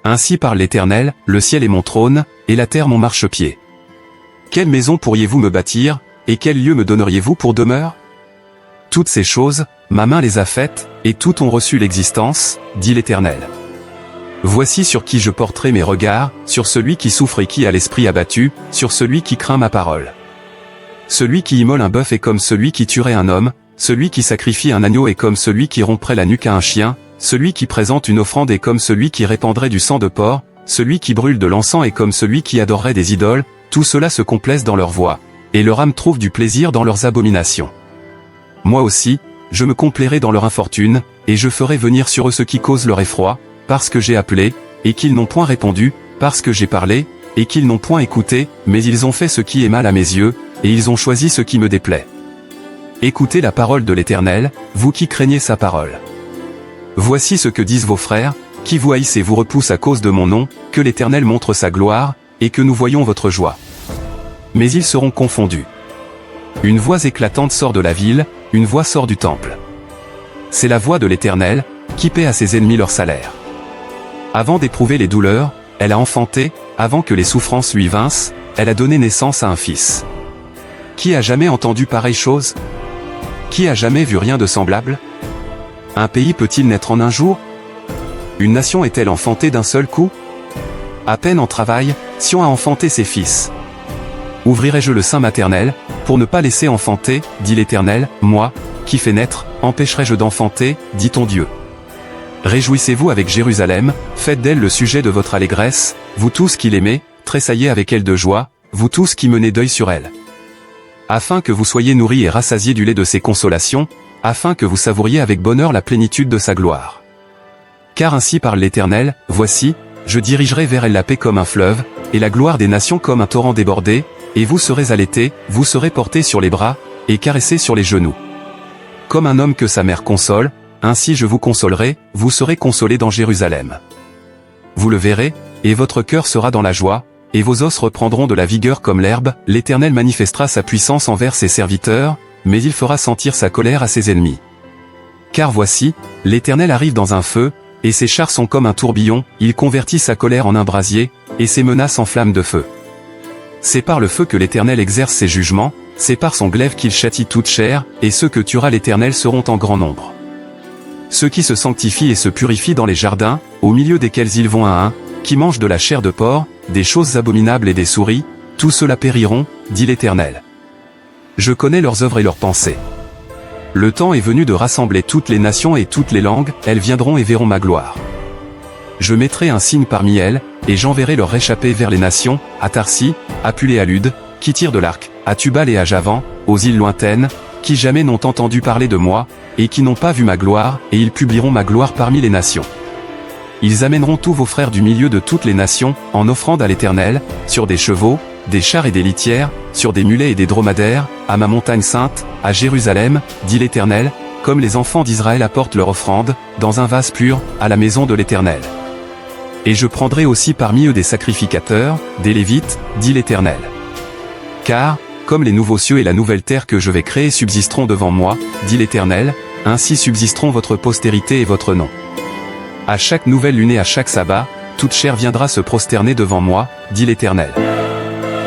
Ainsi parle l'Éternel, le ciel est mon trône, et la terre mon marchepied. Quelle maison pourriez-vous me bâtir, et quel lieu me donneriez-vous pour demeure? Toutes ces choses, ma main les a faites, et toutes ont reçu l'existence, dit l'Éternel. Voici sur qui je porterai mes regards, sur celui qui souffre et qui a l'esprit abattu, sur celui qui craint ma parole. Celui qui immole un bœuf est comme celui qui tuerait un homme, celui qui sacrifie un agneau est comme celui qui romprait la nuque à un chien, celui qui présente une offrande est comme celui qui répandrait du sang de porc, celui qui brûle de l'encens est comme celui qui adorerait des idoles, tout cela se complaise dans leur voix, et leur âme trouve du plaisir dans leurs abominations. Moi aussi, je me complairai dans leur infortune, et je ferai venir sur eux ce qui cause leur effroi, parce que j'ai appelé, et qu'ils n'ont point répondu, parce que j'ai parlé, et qu'ils n'ont point écouté, mais ils ont fait ce qui est mal à mes yeux, et ils ont choisi ce qui me déplaît. Écoutez la parole de l'Éternel, vous qui craignez sa parole. Voici ce que disent vos frères, qui vous haïssent et vous repoussent à cause de mon nom, que l'Éternel montre sa gloire, et que nous voyons votre joie. Mais ils seront confondus. Une voix éclatante sort de la ville, une voix sort du temple. C'est la voix de l'Éternel, qui paie à ses ennemis leur salaire. Avant d'éprouver les douleurs, elle a enfanté, avant que les souffrances lui vinssent, elle a donné naissance à un fils. Qui a jamais entendu pareille chose? Qui a jamais vu rien de semblable? Un pays peut-il naître en un jour? Une nation est-elle enfantée d'un seul coup? À peine en travail, Sion a enfanté ses fils. Ouvrirai-je le sein maternel, pour ne pas laisser enfanter, dit l'Éternel, moi, qui fais naître, empêcherai-je d'enfanter, dit ton Dieu. Réjouissez-vous avec Jérusalem, faites d'elle le sujet de votre allégresse, vous tous qui l'aimez, tressaillez avec elle de joie, vous tous qui menez deuil sur elle. Afin que vous soyez nourris et rassasiés du lait de ses consolations, afin que vous savouriez avec bonheur la plénitude de sa gloire. Car ainsi parle l'Éternel, voici, je dirigerai vers elle la paix comme un fleuve, et la gloire des nations comme un torrent débordé, et vous serez allaités, vous serez portés sur les bras, et caressés sur les genoux. Comme un homme que sa mère console, ainsi je vous consolerai, vous serez consolés dans Jérusalem. Vous le verrez, et votre cœur sera dans la joie, et vos os reprendront de la vigueur comme l'herbe, l'Éternel manifestera sa puissance envers ses serviteurs, mais il fera sentir sa colère à ses ennemis. Car voici, l'Éternel arrive dans un feu, et ses chars sont comme un tourbillon, il convertit sa colère en un brasier, et ses menaces en flammes de feu. C'est par le feu que l'Éternel exerce ses jugements, c'est par son glaive qu'il châtie toute chair, et ceux que tuera l'Éternel seront en grand nombre. Ceux qui se sanctifient et se purifient dans les jardins, au milieu desquels ils vont un, qui mangent de la chair de porc, des choses abominables et des souris, tous ceux-là périront, dit l'Éternel. Je connais leurs œuvres et leurs pensées. Le temps est venu de rassembler toutes les nations et toutes les langues, elles viendront et verront ma gloire. Je mettrai un signe parmi elles, et j'enverrai leur réchappés vers les nations, à Tarsis, à Pul et à Lude, qui tirent de l'arc, à Tubal et à Javan, aux îles lointaines, qui jamais n'ont entendu parler de moi, et qui n'ont pas vu ma gloire, et ils publieront ma gloire parmi les nations. Ils amèneront tous vos frères du milieu de toutes les nations, en offrande à l'Éternel, sur des chevaux, des chars et des litières, sur des mulets et des dromadaires, à ma montagne sainte, à Jérusalem, dit l'Éternel, comme les enfants d'Israël apportent leur offrande, dans un vase pur, à la maison de l'Éternel. Et je prendrai aussi parmi eux des sacrificateurs, des Lévites, dit l'Éternel. Car, comme les nouveaux cieux et la nouvelle terre que je vais créer subsisteront devant moi, dit l'Éternel, ainsi subsisteront votre postérité et votre nom. À chaque nouvelle lune et à chaque sabbat, toute chair viendra se prosterner devant moi, dit l'Éternel.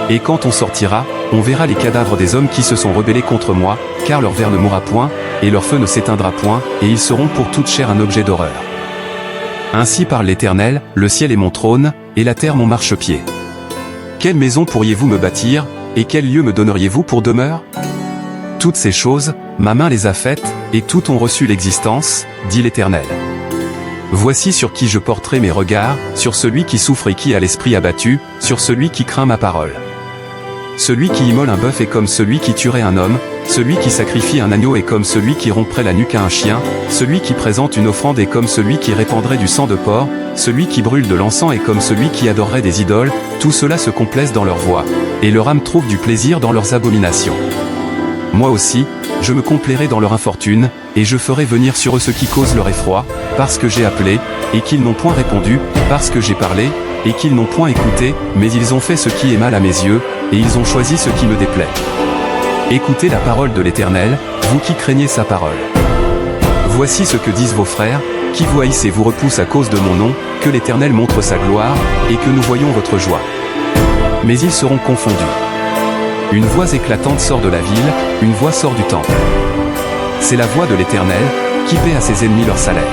Et quand on sortira, on verra les cadavres des hommes qui se sont rebellés contre moi, car leur ver ne mourra point, et leur feu ne s'éteindra point, et ils seront pour toute chair un objet d'horreur. Ainsi parle l'Éternel, le ciel est mon trône, et la terre mon marchepied. Quelle maison pourriez-vous me bâtir, et quel lieu me donneriez-vous pour demeure? Toutes ces choses, ma main les a faites, et toutes ont reçu l'existence, dit l'Éternel. Voici sur qui je porterai mes regards, sur celui qui souffre et qui a l'esprit abattu, sur celui qui craint ma parole. Celui qui immole un bœuf est comme celui qui tuerait un homme, celui qui sacrifie un agneau est comme celui qui romprait la nuque à un chien, celui qui présente une offrande est comme celui qui répandrait du sang de porc, celui qui brûle de l'encens est comme celui qui adorerait des idoles, tout cela se complaise dans leur voix, et leur âme trouve du plaisir dans leurs abominations. Moi aussi, je me complairai dans leur infortune, et je ferai venir sur eux ce qui cause leur effroi, parce que j'ai appelé, et qu'ils n'ont point répondu, parce que j'ai parlé, et qu'ils n'ont point écouté, mais ils ont fait ce qui est mal à mes yeux, et ils ont choisi ce qui me déplaît. Écoutez la parole de l'Éternel, vous qui craignez sa parole. Voici ce que disent vos frères, qui vous haïssent et vous repoussent à cause de mon nom, que l'Éternel montre sa gloire, et que nous voyons votre joie. Mais ils seront confondus. Une voix éclatante sort de la ville, une voix sort du temple. C'est la voix de l'Éternel, qui paie à ses ennemis leur salaire.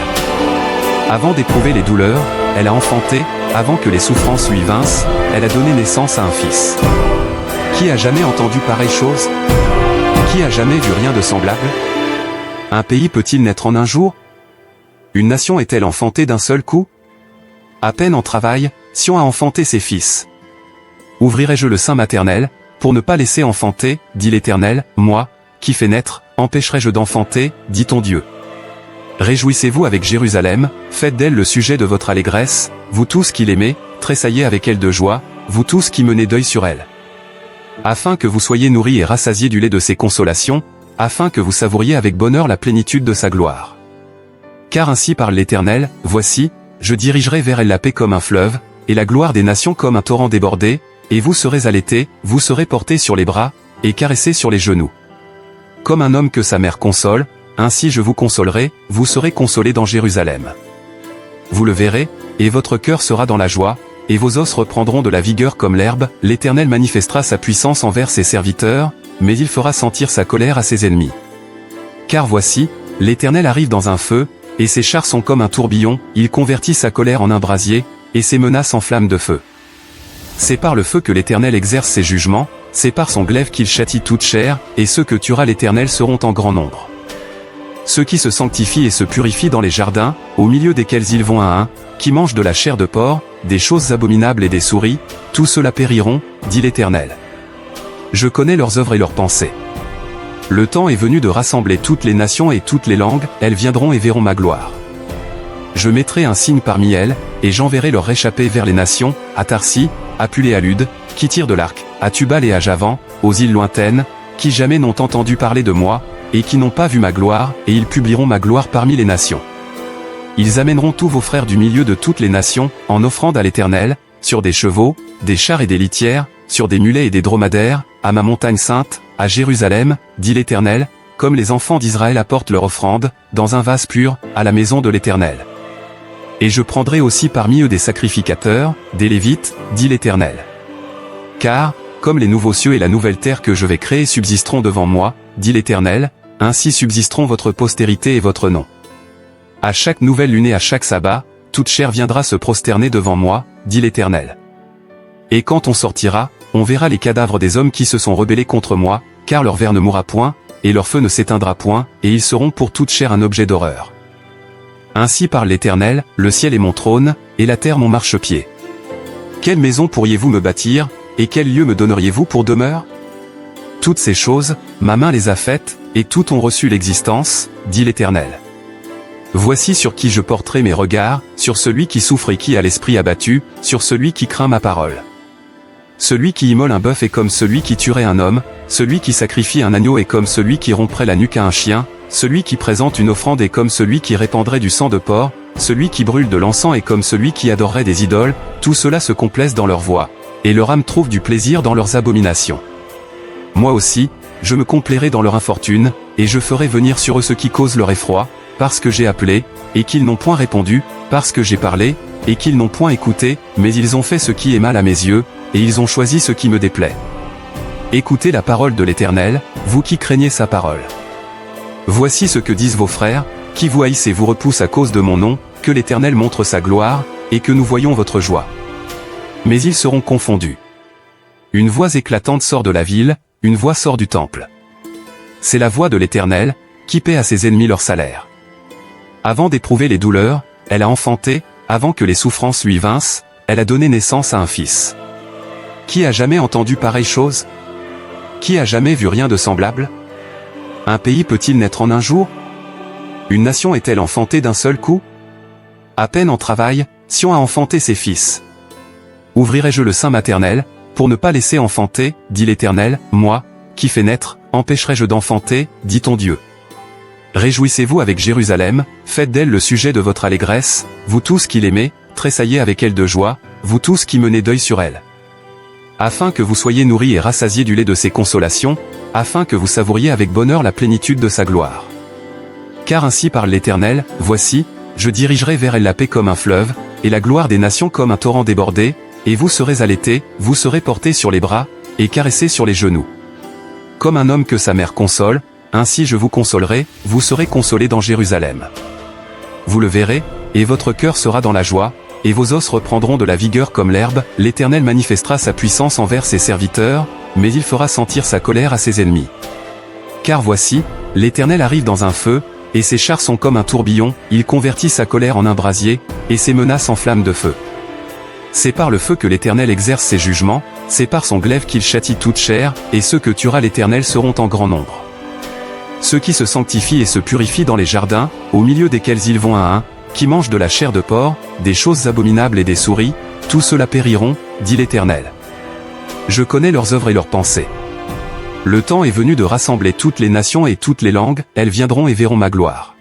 Avant d'éprouver les douleurs, elle a enfanté, avant que les souffrances lui vinssent, elle a donné naissance à un fils. Qui a jamais entendu pareille chose? Qui a jamais vu rien de semblable? Un pays peut-il naître en un jour? Une nation est-elle enfantée d'un seul coup? À peine en travail, Sion a enfanté ses fils. Ouvrirai-je le sein maternel, pour ne pas laisser enfanter, dit l'Éternel, moi, qui fais naître, empêcherai-je d'enfanter, dit ton Dieu. Réjouissez-vous avec Jérusalem, faites d'elle le sujet de votre allégresse, vous tous qui l'aimez, tressaillez avec elle de joie, vous tous qui menez deuil sur elle. Afin que vous soyez nourris et rassasiés du lait de ses consolations, afin que vous savouriez avec bonheur la plénitude de sa gloire. Car ainsi parle l'Éternel, voici, je dirigerai vers elle la paix comme un fleuve, et la gloire des nations comme un torrent débordé, et vous serez allaités, vous serez portés sur les bras, et caressés sur les genoux. Comme un homme que sa mère console, ainsi je vous consolerai, vous serez consolés dans Jérusalem. Vous le verrez, et votre cœur sera dans la joie, et vos os reprendront de la vigueur comme l'herbe, l'Éternel manifestera sa puissance envers ses serviteurs, mais il fera sentir sa colère à ses ennemis. Car voici, l'Éternel arrive dans un feu, et ses chars sont comme un tourbillon, il convertit sa colère en un brasier, et ses menaces en flammes de feu. C'est par le feu que l'Éternel exerce ses jugements, c'est par son glaive qu'il châtie toute chair, et ceux que tuera l'Éternel seront en grand nombre. Ceux qui se sanctifient et se purifient dans les jardins, au milieu desquels ils vont un, qui mangent de la chair de porc, des choses abominables et des souris, tous ceux-là périront, dit l'Éternel. Je connais leurs œuvres et leurs pensées. Le temps est venu de rassembler toutes les nations et toutes les langues, elles viendront et verront ma gloire. Je mettrai un signe parmi elles, et j'enverrai leur réchappés vers les nations, à Tarsi, à Pulé à Lude, qui tirent de l'arc, à Tubal et à Javan, aux îles lointaines, qui jamais n'ont entendu parler de moi, et qui n'ont pas vu ma gloire, et ils publieront ma gloire parmi les nations. Ils amèneront tous vos frères du milieu de toutes les nations, en offrande à l'Éternel, sur des chevaux, des chars et des litières, sur des mulets et des dromadaires, à ma montagne sainte, à Jérusalem, dit l'Éternel, comme les enfants d'Israël apportent leur offrande, dans un vase pur, à la maison de l'Éternel. Et je prendrai aussi parmi eux des sacrificateurs, des Lévites, dit l'Éternel. Car, comme les nouveaux cieux et la nouvelle terre que je vais créer subsisteront devant moi, dit l'Éternel, ainsi subsisteront votre postérité et votre nom. À chaque nouvelle lune et à chaque sabbat, toute chair viendra se prosterner devant moi, dit l'Éternel. Et quand on sortira, on verra les cadavres des hommes qui se sont rebellés contre moi, car leur ver ne mourra point, et leur feu ne s'éteindra point, et ils seront pour toute chair un objet d'horreur. Ainsi parle l'Éternel, le ciel est mon trône, et la terre mon marchepied. Quelle maison pourriez-vous me bâtir, et quel lieu me donneriez-vous pour demeure? Toutes ces choses, ma main les a faites, et toutes ont reçu l'existence, dit l'Éternel. Voici sur qui je porterai mes regards, sur celui qui souffre et qui a l'esprit abattu, sur celui qui craint ma parole. Celui qui immole un bœuf est comme celui qui tuerait un homme, celui qui sacrifie un agneau est comme celui qui romprait la nuque à un chien, celui qui présente une offrande est comme celui qui répandrait du sang de porc, celui qui brûle de l'encens est comme celui qui adorerait des idoles, tout cela se complaise dans leur voix, et leur âme trouve du plaisir dans leurs abominations. Moi aussi, je me complairai dans leur infortune, et je ferai venir sur eux ce qui cause leur effroi, parce que j'ai appelé, et qu'ils n'ont point répondu, parce que j'ai parlé, et qu'ils n'ont point écouté, mais ils ont fait ce qui est mal à mes yeux, et ils ont choisi ce qui me déplaît. Écoutez la parole de l'Éternel, vous qui craignez sa parole. Voici ce que disent vos frères, qui vous haïssent et vous repoussent à cause de mon nom, que l'Éternel montre sa gloire, et que nous voyons votre joie. Mais ils seront confondus. Une voix éclatante sort de la ville, une voix sort du temple. C'est la voix de l'Éternel, qui paie à ses ennemis leur salaire. Avant d'éprouver les douleurs, elle a enfanté, avant que les souffrances lui vinssent, elle a donné naissance à un fils. Qui a jamais entendu pareille chose? Qui a jamais vu rien de semblable? Un pays peut-il naître en un jour? Une nation est-elle enfantée d'un seul coup? À peine en travail, Sion a enfanté ses fils. Ouvrirai-je le sein maternel, pour ne pas laisser enfanter, dit l'Éternel, moi, qui fais naître, empêcherai-je d'enfanter, dit ton Dieu. Réjouissez-vous avec Jérusalem, faites d'elle le sujet de votre allégresse, vous tous qui l'aimez, tressaillez avec elle de joie, vous tous qui menez deuil sur elle. Afin que vous soyez nourris et rassasiés du lait de ses consolations, afin que vous savouriez avec bonheur la plénitude de sa gloire. Car ainsi parle l'Éternel, voici, je dirigerai vers elle la paix comme un fleuve, et la gloire des nations comme un torrent débordé, et vous serez allaités, vous serez portés sur les bras, et caressés sur les genoux. Comme un homme que sa mère console, ainsi je vous consolerai, vous serez consolés dans Jérusalem. Vous le verrez, et votre cœur sera dans la joie, et vos os reprendront de la vigueur comme l'herbe, l'Éternel manifestera sa puissance envers ses serviteurs, mais il fera sentir sa colère à ses ennemis. Car voici, l'Éternel arrive dans un feu, et ses chars sont comme un tourbillon, il convertit sa colère en un brasier, et ses menaces en flammes de feu. C'est par le feu que l'Éternel exerce ses jugements, c'est par son glaive qu'il châtie toute chair, et ceux que tuera l'Éternel seront en grand nombre. Ceux qui se sanctifient et se purifient dans les jardins, au milieu desquels ils vont à un, qui mangent de la chair de porc, des choses abominables et des souris, tous ceux-là périront, dit l'Éternel. Je connais leurs œuvres et leurs pensées. Le temps est venu de rassembler toutes les nations et toutes les langues, elles viendront et verront ma gloire.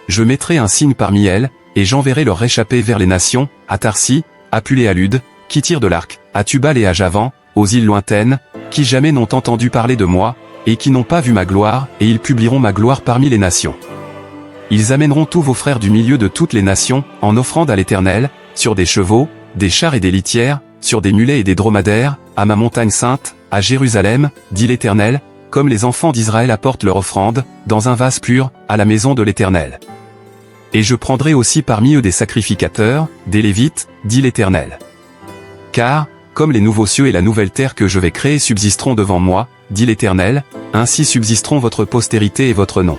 Je mettrai un signe parmi elles, et j'enverrai leur réchappés vers les nations, à Tarsis, à Pul et à Lude, qui tirent de l'arc, à Tubal et à Javan, aux îles lointaines, qui jamais n'ont entendu parler de moi, et qui n'ont pas vu ma gloire, et ils publieront ma gloire parmi les nations. Ils amèneront tous vos frères du milieu de toutes les nations, en offrande à l'Éternel, sur des chevaux, des chars et des litières, sur des mulets et des dromadaires, à ma montagne sainte, à Jérusalem, dit l'Éternel, comme les enfants d'Israël apportent leur offrande, dans un vase pur, à la maison de l'Éternel. Et je prendrai aussi parmi eux des sacrificateurs, des Lévites, dit l'Éternel. Car, comme les nouveaux cieux et la nouvelle terre que je vais créer subsisteront devant moi, dit l'Éternel, ainsi subsisteront votre postérité et votre nom.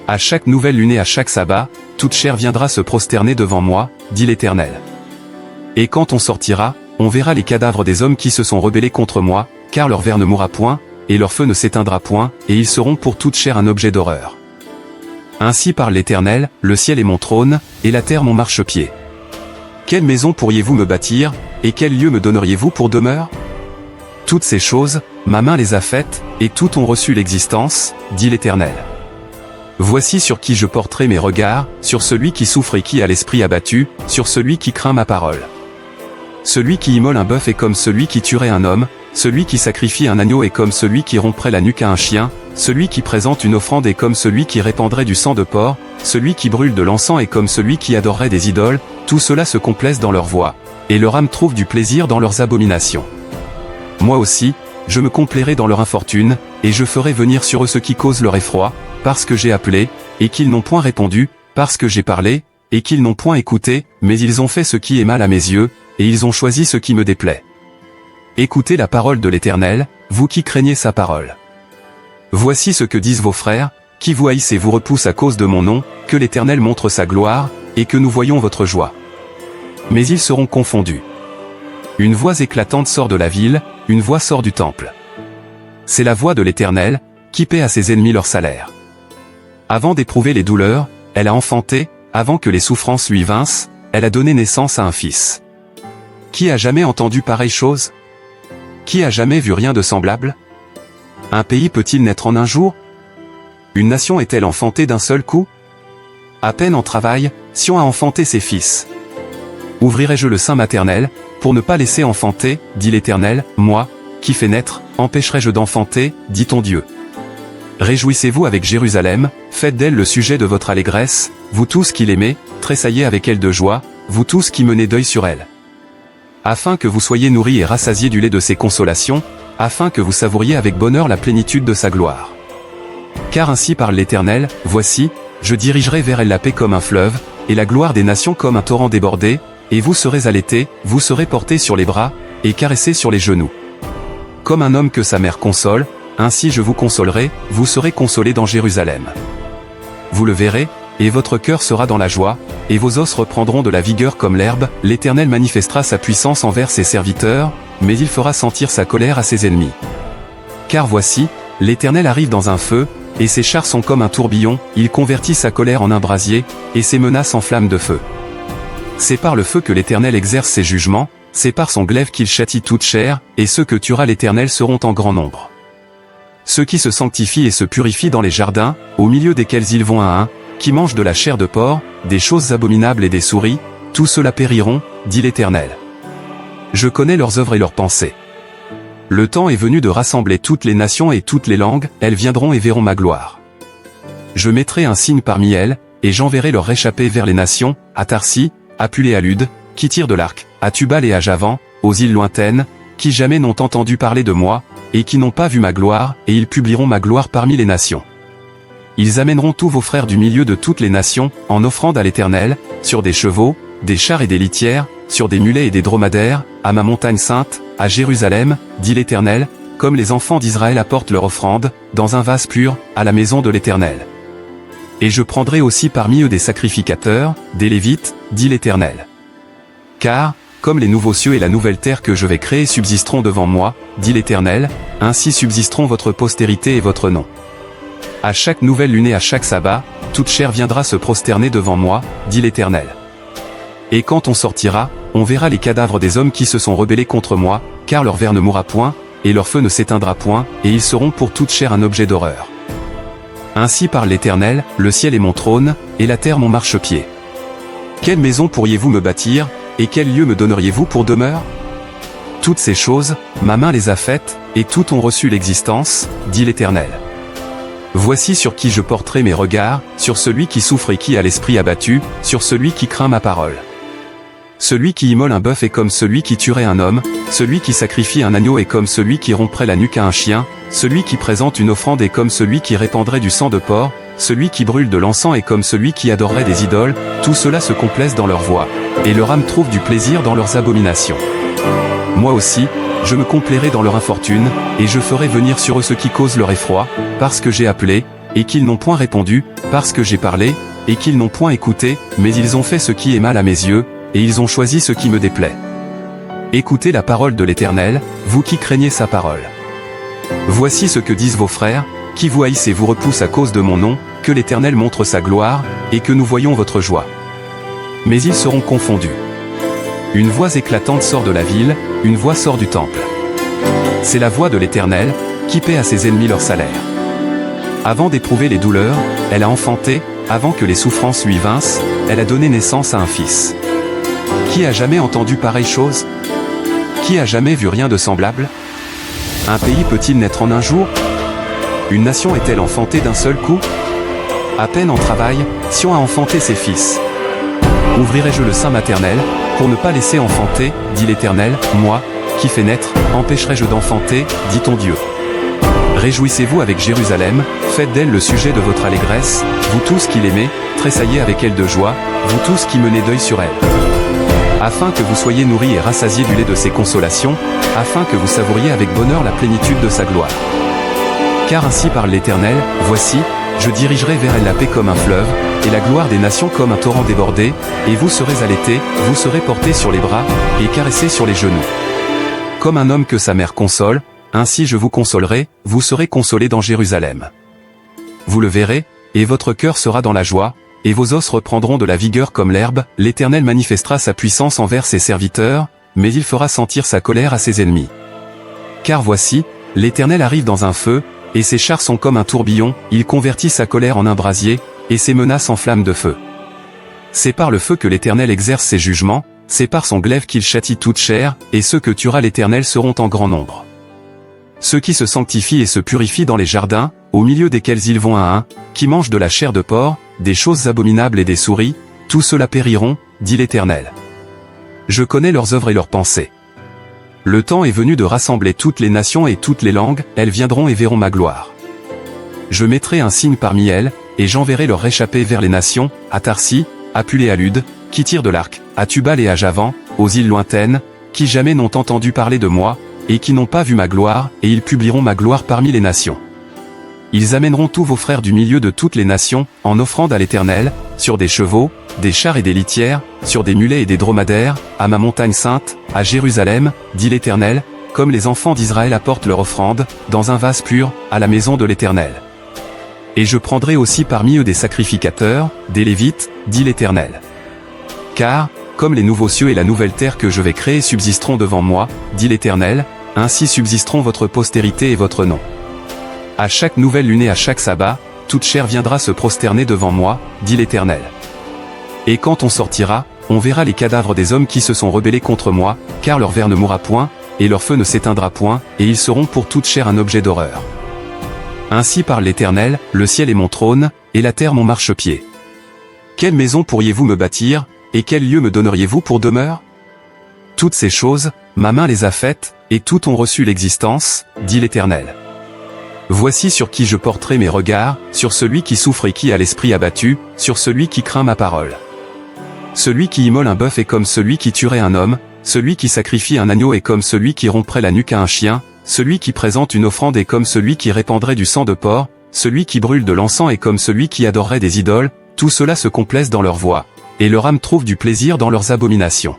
À chaque nouvelle lune et à chaque sabbat, toute chair viendra se prosterner devant moi, dit l'Éternel. Et quand on sortira, on verra les cadavres des hommes qui se sont rebellés contre moi, car leur ver ne mourra point, et leur feu ne s'éteindra point, et ils seront pour toute chair un objet d'horreur. Ainsi parle l'Éternel, le ciel est mon trône, et la terre mon marchepied. Quelle maison pourriez-vous me bâtir, et quel lieu me donneriez-vous pour demeure? Toutes ces choses, ma main les a faites, et toutes ont reçu l'existence, dit l'Éternel. Voici sur qui je porterai mes regards, sur celui qui souffre et qui a l'esprit abattu, sur celui qui craint ma parole. Celui qui immole un bœuf est comme celui qui tuerait un homme, celui qui sacrifie un agneau est comme celui qui romprait la nuque à un chien, celui qui présente une offrande est comme celui qui répandrait du sang de porc, celui qui brûle de l'encens est comme celui qui adorerait des idoles, tout cela se complaisent dans leur voie, et leur âme trouve du plaisir dans leurs abominations. Moi aussi, je me complairai dans leur infortune, et je ferai venir sur eux ce qui cause leur effroi, parce que j'ai appelé, et qu'ils n'ont point répondu, parce que j'ai parlé, et qu'ils n'ont point écouté, mais ils ont fait ce qui est mal à mes yeux, et ils ont choisi ce qui me déplaît. Écoutez la parole de l'Éternel, vous qui craignez sa parole. Voici ce que disent vos frères, qui vous haïssent et vous repoussent à cause de mon nom, que l'Éternel montre sa gloire, et que nous voyons votre joie. Mais ils seront confondus. Une voix éclatante sort de la ville, une voix sort du temple. C'est la voix de l'Éternel, qui paie à ses ennemis leur salaire. Avant d'éprouver les douleurs, elle a enfanté, avant que les souffrances lui vinssent, elle a donné naissance à un fils. Qui a jamais entendu pareille chose? Qui a jamais vu rien de semblable? Un pays peut-il naître en un jour? Une nation est-elle enfantée d'un seul coup? À peine en travail, Sion a enfanté ses fils. Ouvrirai-je le sein maternel, pour ne pas laisser enfanter, dit l'Éternel, moi, qui fais naître, empêcherai-je d'enfanter, dit ton Dieu. Réjouissez-vous avec Jérusalem, faites d'elle le sujet de votre allégresse, vous tous qui l'aimez, tressaillez avec elle de joie, vous tous qui menez deuil sur elle. Afin que vous soyez nourris et rassasiés du lait de ses consolations, afin que vous savouriez avec bonheur la plénitude de sa gloire. Car ainsi parle l'Éternel, voici, je dirigerai vers elle la paix comme un fleuve, et la gloire des nations comme un torrent débordé, et vous serez allaités, vous serez portés sur les bras, et caressés sur les genoux. Comme un homme que sa mère console, ainsi je vous consolerai, vous serez consolés dans Jérusalem. Vous le verrez, et votre cœur sera dans la joie, et vos os reprendront de la vigueur comme l'herbe, l'Éternel manifestera sa puissance envers ses serviteurs, mais il fera sentir sa colère à ses ennemis. Car voici, l'Éternel arrive dans un feu, et ses chars sont comme un tourbillon, il convertit sa colère en un brasier, et ses menaces en flammes de feu. C'est par le feu que l'Éternel exerce ses jugements, c'est par son glaive qu'il châtie toute chair, et ceux que tuera l'Éternel seront en grand nombre. Ceux qui se sanctifient et se purifient dans les jardins, au milieu desquels ils vont à un, qui mangent de la chair de porc, des choses abominables et des souris, tous ceux-là périront, dit l'Éternel. Je connais leurs œuvres et leurs pensées. Le temps est venu de rassembler toutes les nations et toutes les langues, elles viendront et verront ma gloire. Je mettrai un signe parmi elles, et j'enverrai leurs réchappés vers les nations, à Tarsis, à Pulée à Lude, qui tirent de l'arc, à Tubal et à Javan, aux îles lointaines, qui jamais n'ont entendu parler de moi, et qui n'ont pas vu ma gloire, et ils publieront ma gloire parmi les nations. Ils amèneront tous vos frères du milieu de toutes les nations, en offrande à l'Éternel, sur des chevaux, des chars et des litières, sur des mulets et des dromadaires, à ma montagne sainte, à Jérusalem, dit l'Éternel, comme les enfants d'Israël apportent leur offrande, dans un vase pur, à la maison de l'Éternel. Et je prendrai aussi parmi eux des sacrificateurs, des Lévites, dit l'Éternel. Car, comme les nouveaux cieux et la nouvelle terre que je vais créer subsisteront devant moi, dit l'Éternel, ainsi subsisteront votre postérité et votre nom. À chaque nouvelle lune et à chaque sabbat, toute chair viendra se prosterner devant moi, dit l'Éternel. Et quand on sortira, on verra les cadavres des hommes qui se sont rebellés contre moi, car leur ver ne mourra point, et leur feu ne s'éteindra point, et ils seront pour toute chair un objet d'horreur. Ainsi parle l'Éternel, le ciel est mon trône, et la terre mon marchepied. Quelle maison pourriez-vous me bâtir, et quel lieu me donneriez-vous pour demeure? Toutes ces choses, ma main les a faites, et toutes ont reçu l'existence, dit l'Éternel. Voici sur qui je porterai mes regards, sur celui qui souffre et qui a l'esprit abattu, sur celui qui craint ma parole. Celui qui immole un bœuf est comme celui qui tuerait un homme, celui qui sacrifie un agneau est comme celui qui romprait la nuque à un chien, celui qui présente une offrande est comme celui qui répandrait du sang de porc, celui qui brûle de l'encens est comme celui qui adorerait des idoles, tout cela se complaise dans leur voix, et leur âme trouve du plaisir dans leurs abominations. Moi aussi, je me complairai dans leur infortune, et je ferai venir sur eux ce qui cause leur effroi, parce que j'ai appelé, et qu'ils n'ont point répondu, parce que j'ai parlé, et qu'ils n'ont point écouté, mais ils ont fait ce qui est mal à mes yeux, et ils ont choisi ce qui me déplaît. Écoutez la parole de l'Éternel, vous qui craignez sa parole. Voici ce que disent vos frères, qui vous haïssent et vous repoussent à cause de mon nom, que l'Éternel montre sa gloire, et que nous voyons votre joie. Mais ils seront confondus. Une voix éclatante sort de la ville, une voix sort du temple. C'est la voix de l'Éternel, qui paie à ses ennemis leur salaire. Avant d'éprouver les douleurs, elle a enfanté, avant que les souffrances lui vinssent, elle a donné naissance à un fils. Qui a jamais entendu pareille chose? Qui a jamais vu rien de semblable? Un pays peut-il naître en un jour? Une nation est-elle enfantée d'un seul coup? À peine en travail, Sion a enfanté ses fils. Ouvrirai-je le sein maternel, pour ne pas laisser enfanter, dit l'Éternel, moi, qui fais naître, empêcherai-je d'enfanter, dit ton Dieu. Réjouissez-vous avec Jérusalem, faites d'elle le sujet de votre allégresse, vous tous qui l'aimez, tressaillez avec elle de joie, vous tous qui menez deuil sur elle. Afin que vous soyez nourris et rassasiés du lait de ses consolations, afin que vous savouriez avec bonheur la plénitude de sa gloire. Car ainsi parle l'Éternel, voici, je dirigerai vers elle la paix comme un fleuve, et la gloire des nations comme un torrent débordé, et vous serez allaités, vous serez portés sur les bras, et caressés sur les genoux. Comme un homme que sa mère console, ainsi je vous consolerai, vous serez consolés dans Jérusalem. Vous le verrez, et votre cœur sera dans la joie, et vos os reprendront de la vigueur comme l'herbe, l'Éternel manifestera sa puissance envers ses serviteurs, mais il fera sentir sa colère à ses ennemis. Car voici, l'Éternel arrive dans un feu, et ses chars sont comme un tourbillon, il convertit sa colère en un brasier, et ses menaces en flammes de feu. C'est par le feu que l'Éternel exerce ses jugements, c'est par son glaive qu'il châtie toute chair, et ceux que tuera l'Éternel seront en grand nombre. Ceux qui se sanctifient et se purifient dans les jardins, au milieu desquels ils vont un, qui mangent de la chair de porc, des choses abominables et des souris, tous ceux-là périront, dit l'Éternel. Je connais leurs œuvres et leurs pensées. Le temps est venu de rassembler toutes les nations et toutes les langues, elles viendront et verront ma gloire. Je mettrai un signe parmi elles, et j'enverrai leurs réchappés vers les nations, à Tarsis, à Pulée à Lude, qui tirent de l'arc, à Tubal et à Javan, aux îles lointaines, qui jamais n'ont entendu parler de moi, et qui n'ont pas vu ma gloire, et ils publieront ma gloire parmi les nations. Ils amèneront tous vos frères du milieu de toutes les nations, en offrande à l'Éternel, sur des chevaux, des chars et des litières, sur des mulets et des dromadaires, à ma montagne sainte, à Jérusalem, dit l'Éternel, comme les enfants d'Israël apportent leur offrande, dans un vase pur, à la maison de l'Éternel. Et je prendrai aussi parmi eux des sacrificateurs, des Lévites, dit l'Éternel. Car, comme les nouveaux cieux et la nouvelle terre que je vais créer subsisteront devant moi, dit l'Éternel, ainsi subsisteront votre postérité et votre nom. À chaque nouvelle lune et à chaque sabbat, toute chair viendra se prosterner devant moi, dit l'Éternel. Et quand on sortira, on verra les cadavres des hommes qui se sont rebellés contre moi, car leur ver ne mourra point, et leur feu ne s'éteindra point, et ils seront pour toute chair un objet d'horreur. Ainsi parle l'Éternel, le ciel est mon trône, et la terre mon marchepied. Quelle maison pourriez-vous me bâtir, et quel lieu me donneriez-vous pour demeure? Toutes ces choses, ma main les a faites, et toutes ont reçu l'existence, dit l'Éternel. Voici sur qui je porterai mes regards, sur celui qui souffre et qui a l'esprit abattu, sur celui qui craint ma parole. Celui qui immole un bœuf est comme celui qui tuerait un homme, celui qui sacrifie un agneau est comme celui qui romprait la nuque à un chien, celui qui présente une offrande est comme celui qui répandrait du sang de porc, celui qui brûle de l'encens est comme celui qui adorerait des idoles, tout cela se complaise dans leur voie, et leur âme trouve du plaisir dans leurs abominations.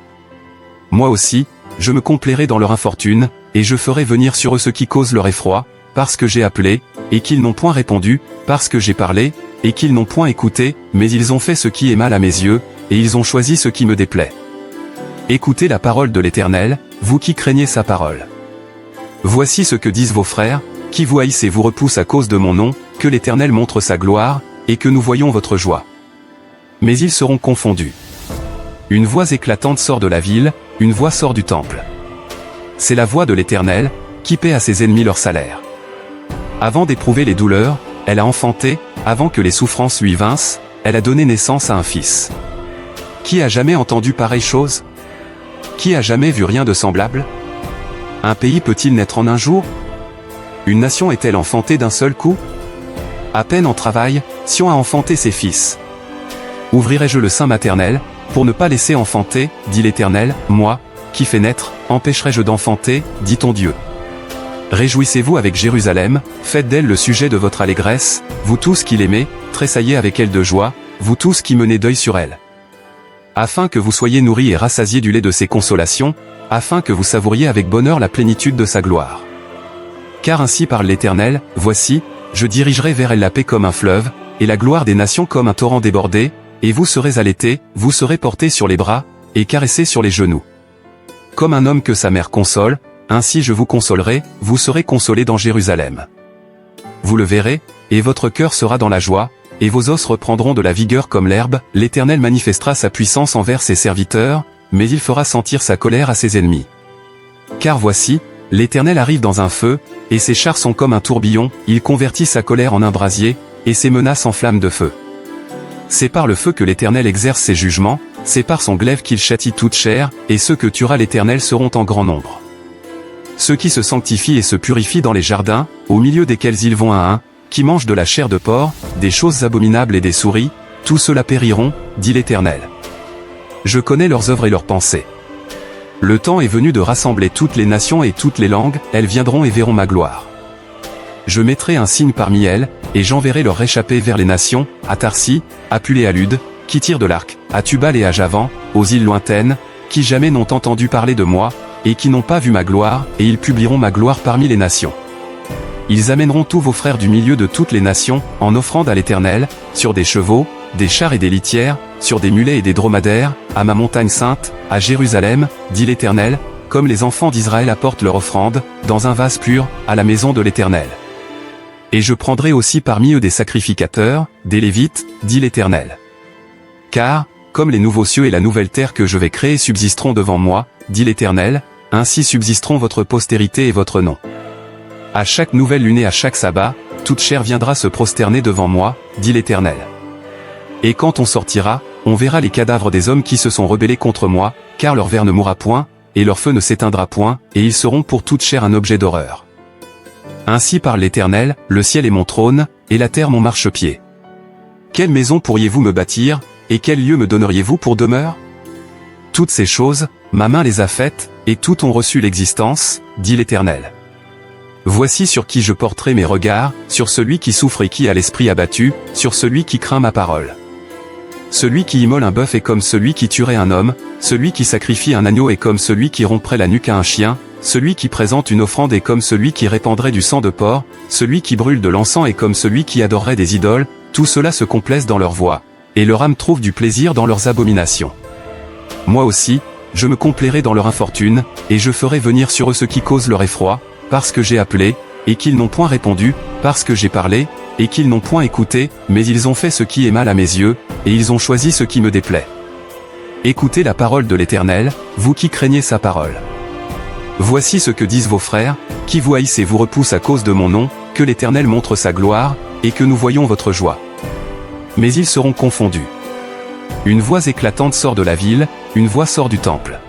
Moi aussi, je me complairai dans leur infortune, et je ferai venir sur eux ceux qui causent leur effroi, parce que j'ai appelé, et qu'ils n'ont point répondu, parce que j'ai parlé, et qu'ils n'ont point écouté, mais ils ont fait ce qui est mal à mes yeux, et ils ont choisi ce qui me déplaît. Écoutez la parole de l'Éternel, vous qui craignez sa parole. Voici ce que disent vos frères, qui vous haïssent et vous repoussent à cause de mon nom, que l'Éternel montre sa gloire, et que nous voyons votre joie. Mais ils seront confondus. Une voix éclatante sort de la ville, une voix sort du temple. C'est la voix de l'Éternel, qui paie à ses ennemis leur salaire. Avant d'éprouver les douleurs, elle a enfanté, avant que les souffrances lui vinssent, elle a donné naissance à un fils. Qui a jamais entendu pareille chose? Qui a jamais vu rien de semblable? Un pays peut-il naître en un jour? Une nation est-elle enfantée d'un seul coup? À peine en travail, Sion a enfanté ses fils. Ouvrirai-je le sein maternel, pour ne pas laisser enfanter, dit l'Éternel, moi, qui fais naître, empêcherai-je d'enfanter, dit ton Dieu. Réjouissez-vous avec Jérusalem, faites d'elle le sujet de votre allégresse, vous tous qui l'aimez, tressaillez avec elle de joie, vous tous qui menez deuil sur elle. Afin que vous soyez nourris et rassasiés du lait de ses consolations, afin que vous savouriez avec bonheur la plénitude de sa gloire. Car ainsi parle l'Éternel, voici, je dirigerai vers elle la paix comme un fleuve, et la gloire des nations comme un torrent débordé, et vous serez allaités, vous serez portés sur les bras, et caressés sur les genoux. Comme un homme que sa mère console, ainsi je vous consolerai, vous serez consolés dans Jérusalem. Vous le verrez, et votre cœur sera dans la joie, et vos os reprendront de la vigueur comme l'herbe, l'Éternel manifestera sa puissance envers ses serviteurs, mais il fera sentir sa colère à ses ennemis. Car voici, l'Éternel arrive dans un feu, et ses chars sont comme un tourbillon, il convertit sa colère en un brasier, et ses menaces en flammes de feu. C'est par le feu que l'Éternel exerce ses jugements, c'est par son glaive qu'il châtie toute chair, et ceux que tuera l'Éternel seront en grand nombre. Ceux qui se sanctifient et se purifient dans les jardins, au milieu desquels ils vont à un, qui mangent de la chair de porc, des choses abominables et des souris, tous ceux-là périront, dit l'Éternel. Je connais leurs œuvres et leurs pensées. Le temps est venu de rassembler toutes les nations et toutes les langues, elles viendront et verront ma gloire. Je mettrai un signe parmi elles, et j'enverrai leur réchappé vers les nations, à Tarsi, à Pulé à Lude, qui tirent de l'arc, à Tubal et à Javan, aux îles lointaines, qui jamais n'ont entendu parler de moi, et qui n'ont pas vu ma gloire, et ils publieront ma gloire parmi les nations. Ils amèneront tous vos frères du milieu de toutes les nations, en offrande à l'Éternel, sur des chevaux, des chars et des litières, sur des mulets et des dromadaires, à ma montagne sainte, à Jérusalem, dit l'Éternel, comme les enfants d'Israël apportent leur offrande, dans un vase pur, à la maison de l'Éternel. Et je prendrai aussi parmi eux des sacrificateurs, des Lévites, dit l'Éternel. Car, comme les nouveaux cieux et la nouvelle terre que je vais créer subsisteront devant moi, dit l'Éternel, ainsi subsisteront votre postérité et votre nom. À chaque nouvelle lune et à chaque sabbat, toute chair viendra se prosterner devant moi, dit l'Éternel. Et quand on sortira, on verra les cadavres des hommes qui se sont rebellés contre moi, car leur ver ne mourra point, et leur feu ne s'éteindra point, et ils seront pour toute chair un objet d'horreur. Ainsi parle l'Éternel, le ciel est mon trône, et la terre mon marchepied. Quelle maison pourriez-vous me bâtir, et quel lieu me donneriez-vous pour demeure? Toutes ces choses, ma main les a faites, et toutes ont reçu l'existence, dit l'Éternel. Voici sur qui je porterai mes regards, sur celui qui souffre et qui a l'esprit abattu, sur celui qui craint ma parole. Celui qui immole un bœuf est comme celui qui tuerait un homme, celui qui sacrifie un agneau est comme celui qui romprait la nuque à un chien, celui qui présente une offrande est comme celui qui répandrait du sang de porc, celui qui brûle de l'encens est comme celui qui adorerait des idoles, tout cela se complaise dans leur voie, et leur âme trouve du plaisir dans leurs abominations. Moi aussi, je me complairai dans leur infortune, et je ferai venir sur eux ceux qui causent leur effroi, parce que j'ai appelé, et qu'ils n'ont point répondu, parce que j'ai parlé, et qu'ils n'ont point écouté, mais ils ont fait ce qui est mal à mes yeux, et ils ont choisi ce qui me déplaît. Écoutez la parole de l'Éternel, vous qui craignez sa parole. Voici ce que disent vos frères, qui vous haïssent et vous repoussent à cause de mon nom, que l'Éternel montre sa gloire, et que nous voyons votre joie. Mais ils seront confondus. une voix éclatante sort de la ville, une voix sort du temple.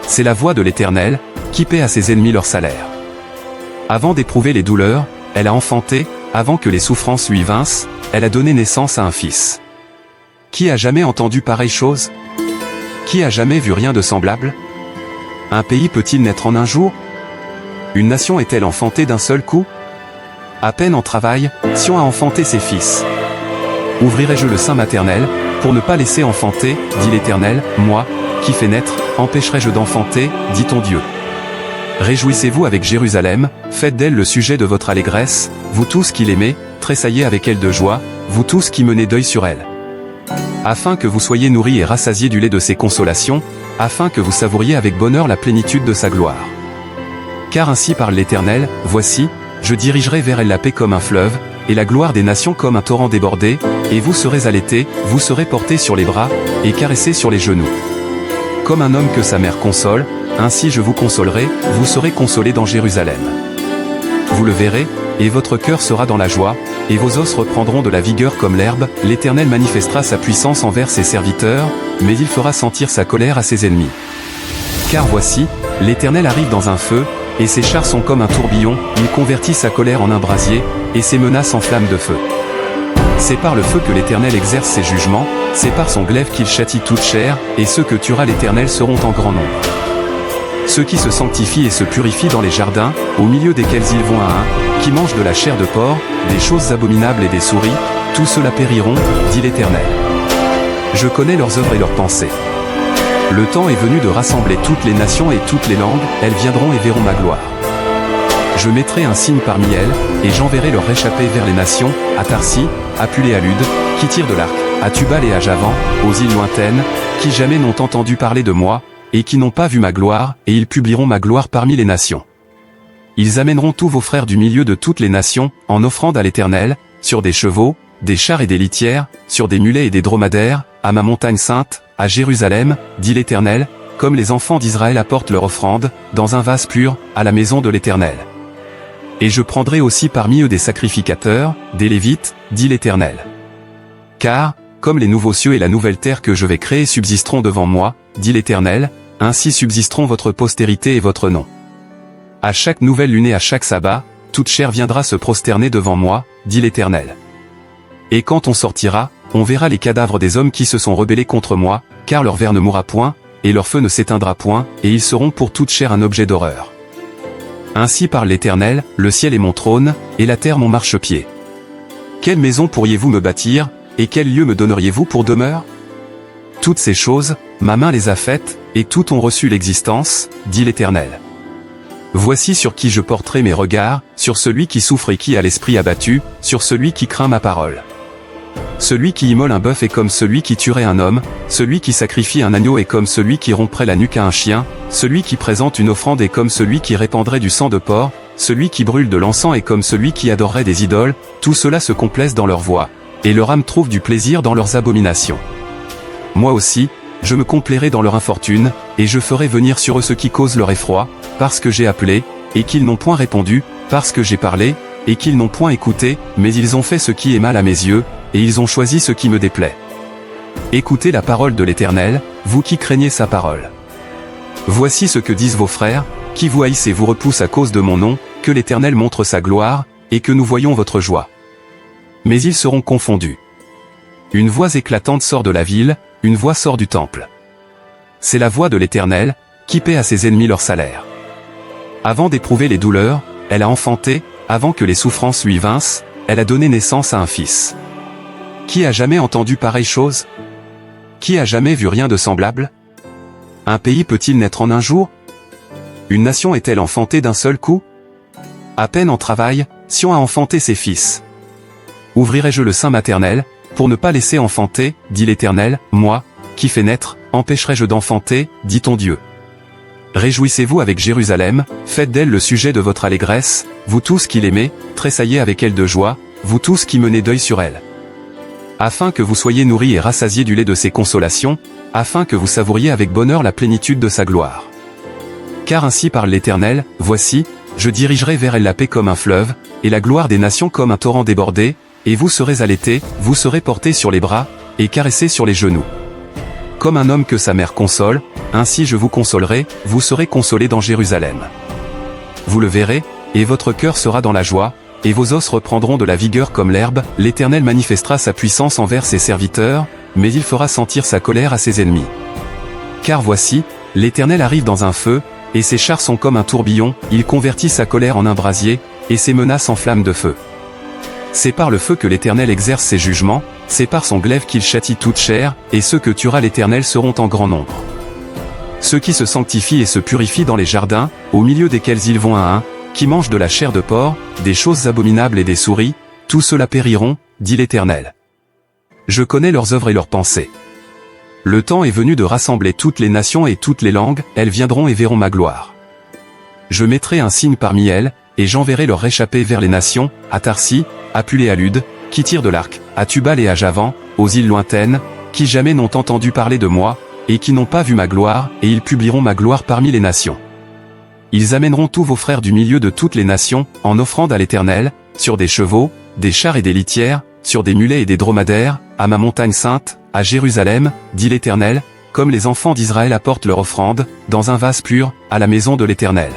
C'est la voix de l'Éternel, qui paie à ses ennemis leur salaire. Avant d'éprouver les douleurs, elle a enfanté, avant que les souffrances lui vinssent, elle a donné naissance à un fils. Qui a jamais entendu pareille chose? Qui a jamais vu rien de semblable? Un pays peut-il naître en un jour? Une nation est-elle enfantée d'un seul coup? À peine en travail, Sion a enfanté ses fils. Ouvrirai-je le sein maternel, pour ne pas laisser enfanter, dit l'Éternel, moi, qui fais naître, empêcherai-je d'enfanter, dit ton Dieu. Réjouissez-vous avec Jérusalem, faites d'elle le sujet de votre allégresse, vous tous qui l'aimez, tressaillez avec elle de joie, vous tous qui menez deuil sur elle. Afin que vous soyez nourris et rassasiés du lait de ses consolations, afin que vous savouriez avec bonheur la plénitude de sa gloire. Car ainsi parle l'Éternel, voici, je dirigerai vers elle la paix comme un fleuve, et la gloire des nations comme un torrent débordé, et vous serez allaités, vous serez portés sur les bras, et caressés sur les genoux. Comme un homme que sa mère console, ainsi je vous consolerai, vous serez consolés dans Jérusalem. Vous le verrez, et votre cœur sera dans la joie, et vos os reprendront de la vigueur comme l'herbe, l'Éternel manifestera sa puissance envers ses serviteurs, mais il fera sentir sa colère à ses ennemis. Car voici, l'Éternel arrive dans un feu, et ses chars sont comme un tourbillon, il convertit sa colère en un brasier, et ses menaces en flammes de feu. C'est par le feu que l'Éternel exerce ses jugements, c'est par son glaive qu'il châtie toute chair, et ceux que tuera l'Éternel seront en grand nombre. Ceux qui se sanctifient et se purifient dans les jardins, au milieu desquels ils vont à un, qui mangent de la chair de porc, des choses abominables et des souris, tous ceux-là périront, dit l'Éternel. Je connais leurs œuvres et leurs pensées. Le temps est venu de rassembler toutes les nations et toutes les langues, elles viendront et verront ma gloire. Je mettrai un signe parmi elles, et j'enverrai leur réchappés vers les nations, à Tarsis, à Pul et à Lude, qui tirent de l'arc, à Tubal et à Javan, aux îles lointaines, qui jamais n'ont entendu parler de moi, et qui n'ont pas vu ma gloire, et ils publieront ma gloire parmi les nations. Ils amèneront tous vos frères du milieu de toutes les nations, en offrande à l'Éternel, sur des chevaux, des chars et des litières, sur des mulets et des dromadaires, à ma montagne sainte, à Jérusalem, dit l'Éternel, comme les enfants d'Israël apportent leur offrande, dans un vase pur, à la maison de l'Éternel. Et je prendrai aussi parmi eux des sacrificateurs, des Lévites, dit l'Éternel. Car, comme les nouveaux cieux et la nouvelle terre que je vais créer subsisteront devant moi, dit l'Éternel, ainsi subsisteront votre postérité et votre nom. À chaque nouvelle lune et à chaque sabbat, toute chair viendra se prosterner devant moi, dit l'Éternel. Et quand on sortira, on verra les cadavres des hommes qui se sont rebellés contre moi, car leur ver ne mourra point, et leur feu ne s'éteindra point, et ils seront pour toute chair un objet d'horreur. Ainsi parle l'Éternel, le ciel est mon trône, et la terre mon marchepied. Quelle maison pourriez-vous me bâtir, et quel lieu me donneriez-vous pour demeure? Toutes ces choses, ma main les a faites, et toutes ont reçu l'existence, dit l'Éternel. Voici sur qui je porterai mes regards, sur celui qui souffre et qui a l'esprit abattu, sur celui qui craint ma parole. Celui qui immole un bœuf est comme celui qui tuerait un homme, celui qui sacrifie un agneau est comme celui qui romprait la nuque à un chien, celui qui présente une offrande est comme celui qui répandrait du sang de porc, celui qui brûle de l'encens est comme celui qui adorerait des idoles, tout cela se complaise dans leur voie, et leur âme trouve du plaisir dans leurs abominations. Moi aussi, je me complairai dans leur infortune, et je ferai venir sur eux ce qui cause leur effroi, parce que j'ai appelé, et qu'ils n'ont point répondu, parce que j'ai parlé, et qu'ils n'ont point écouté, mais ils ont fait ce qui est mal à mes yeux, et ils ont choisi ce qui me déplaît. Écoutez la parole de l'Éternel, vous qui craignez sa parole. Voici ce que disent vos frères, qui vous haïssent et vous repoussent à cause de mon nom, que l'Éternel montre sa gloire, et que nous voyons votre joie. Mais ils seront confondus. Une voix éclatante sort de la ville, une voix sort du temple. C'est la voix de l'Éternel, qui paie à ses ennemis leur salaire. Avant d'éprouver les douleurs, elle a enfanté, avant que les souffrances lui vinssent, elle a donné naissance à un fils. Qui a jamais entendu pareille chose? Qui a jamais vu rien de semblable? Un pays peut-il naître en un jour? Une nation est-elle enfantée d'un seul coup? À peine en travail, Sion a enfanté ses fils. Ouvrirai-je le sein maternel, pour ne pas laisser enfanter, dit l'Éternel, moi, qui fais naître, empêcherai-je d'enfanter, dit ton Dieu. Réjouissez-vous avec Jérusalem, faites d'elle le sujet de votre allégresse, vous tous qui l'aimez, tressaillez avec elle de joie, vous tous qui menez deuil sur elle. Afin que vous soyez nourris et rassasiés du lait de ses consolations, afin que vous savouriez avec bonheur la plénitude de sa gloire. Car ainsi parle l'Éternel, voici, je dirigerai vers elle la paix comme un fleuve, et la gloire des nations comme un torrent débordé, et vous serez allaités, vous serez portés sur les bras, et caressez sur les genoux. Comme un homme que sa mère console, ainsi je vous consolerai, vous serez consolés dans Jérusalem. Vous le verrez, et votre cœur sera dans la joie, et vos os reprendront de la vigueur comme l'herbe. L'Éternel manifestera sa puissance envers ses serviteurs, mais il fera sentir sa colère à ses ennemis. Car voici, l'Éternel arrive dans un feu, et ses chars sont comme un tourbillon, il convertit sa colère en un brasier, et ses menaces en flammes de feu. C'est par le feu que l'Éternel exerce ses jugements, c'est par son glaive qu'il châtie toute chair, et ceux que tuera l'Éternel seront en grand nombre. Ceux qui se sanctifient et se purifient dans les jardins, au milieu desquels ils vont un, qui mangent de la chair de porc, des choses abominables et des souris, tous ceux-là périront, dit l'Éternel. Je connais leurs œuvres et leurs pensées. Le temps est venu de rassembler toutes les nations et toutes les langues, elles viendront et verront ma gloire. Je mettrai un signe parmi elles, et j'enverrai leur réchappés vers les nations, à Tarsis, à Pulée à Lude, qui tirent de l'arc, à Tubal et à Javan, aux îles lointaines, qui jamais n'ont entendu parler de moi, et qui n'ont pas vu ma gloire, et ils publieront ma gloire parmi les nations. Ils amèneront tous vos frères du milieu de toutes les nations, en offrande à l'Éternel, sur des chevaux, des chars et des litières, sur des mulets et des dromadaires, à ma montagne sainte, à Jérusalem, dit l'Éternel, comme les enfants d'Israël apportent leur offrande, dans un vase pur, à la maison de l'Éternel.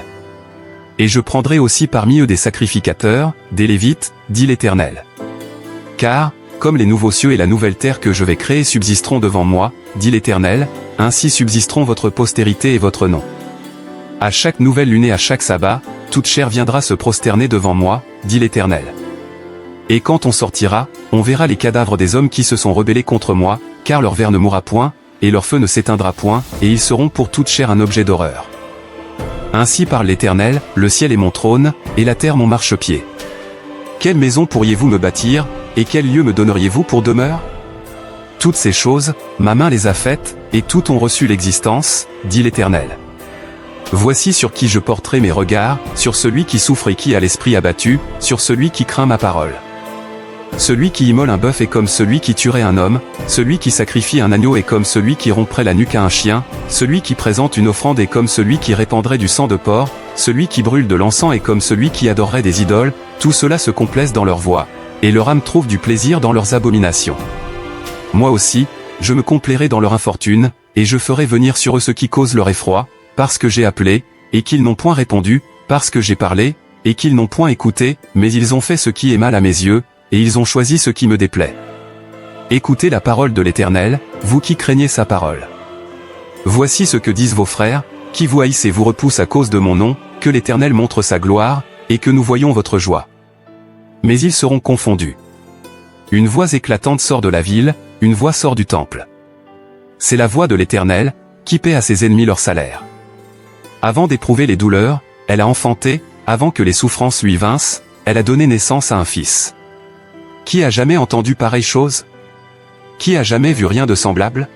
Et je prendrai aussi parmi eux des sacrificateurs, des Lévites, dit l'Éternel. Car, comme les nouveaux cieux et la nouvelle terre que je vais créer subsisteront devant moi, dit l'Éternel, ainsi subsisteront votre postérité et votre nom. À chaque nouvelle lune et à chaque sabbat, toute chair viendra se prosterner devant moi, dit l'Éternel. Et quand on sortira, on verra les cadavres des hommes qui se sont rebellés contre moi, car leur ver ne mourra point, et leur feu ne s'éteindra point, et ils seront pour toute chair un objet d'horreur. Ainsi parle l'Éternel, le ciel est mon trône, et la terre mon marchepied. Quelle maison pourriez-vous me bâtir, et quel lieu me donneriez-vous pour demeure? Toutes ces choses, ma main les a faites, et toutes ont reçu l'existence, dit l'Éternel. Voici sur qui je porterai mes regards, sur celui qui souffre et qui a l'esprit abattu, sur celui qui craint ma parole. Celui qui immole un bœuf est comme celui qui tuerait un homme, celui qui sacrifie un agneau est comme celui qui romprait la nuque à un chien, celui qui présente une offrande est comme celui qui répandrait du sang de porc, celui qui brûle de l'encens est comme celui qui adorerait des idoles, tout cela se complaise dans leur voie, et leur âme trouve du plaisir dans leurs abominations. Moi aussi, je me complairai dans leur infortune, et je ferai venir sur eux ce qui cause leur effroi, parce que j'ai appelé, et qu'ils n'ont point répondu, parce que j'ai parlé, et qu'ils n'ont point écouté, mais ils ont fait ce qui est mal à mes yeux, et ils ont choisi ce qui me déplaît. Écoutez la parole de l'Éternel, vous qui craignez sa parole. Voici ce que disent vos frères, qui vous haïssent et vous repoussent à cause de mon nom, que l'Éternel montre sa gloire, et que nous voyons votre joie. Mais ils seront confondus. Une voix éclatante sort de la ville, une voix sort du temple. C'est la voix de l'Éternel, qui paie à ses ennemis leur salaire. Avant d'éprouver les douleurs, elle a enfanté, avant que les souffrances lui vinssent, elle a donné naissance à un fils. Qui a jamais entendu pareille chose? Qui a jamais vu rien de semblable?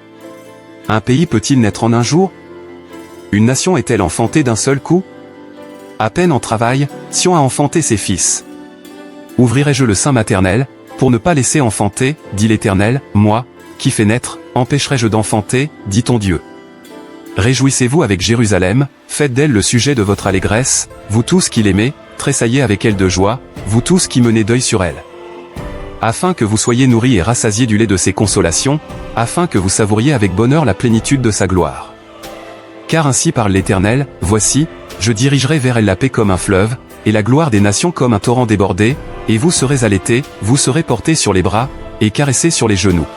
Un pays peut-il naître en un jour? Une nation est-elle enfantée d'un seul coup? À peine en travail, Sion a enfanté ses fils. Ouvrirai-je le sein maternel, pour ne pas laisser enfanter, dit l'Éternel, moi, qui fais naître, empêcherai-je d'enfanter, dit ton Dieu. Réjouissez-vous avec Jérusalem, faites d'elle le sujet de votre allégresse, vous tous qui l'aimez, tressaillez avec elle de joie, vous tous qui menez deuil sur elle. Afin que vous soyez nourris et rassasiés du lait de ses consolations, afin que vous savouriez avec bonheur la plénitude de sa gloire. Car ainsi parle l'Éternel, voici, je dirigerai vers elle la paix comme un fleuve, et la gloire des nations comme un torrent débordé, et vous serez allaités, vous serez portés sur les bras, et caressés sur les genoux.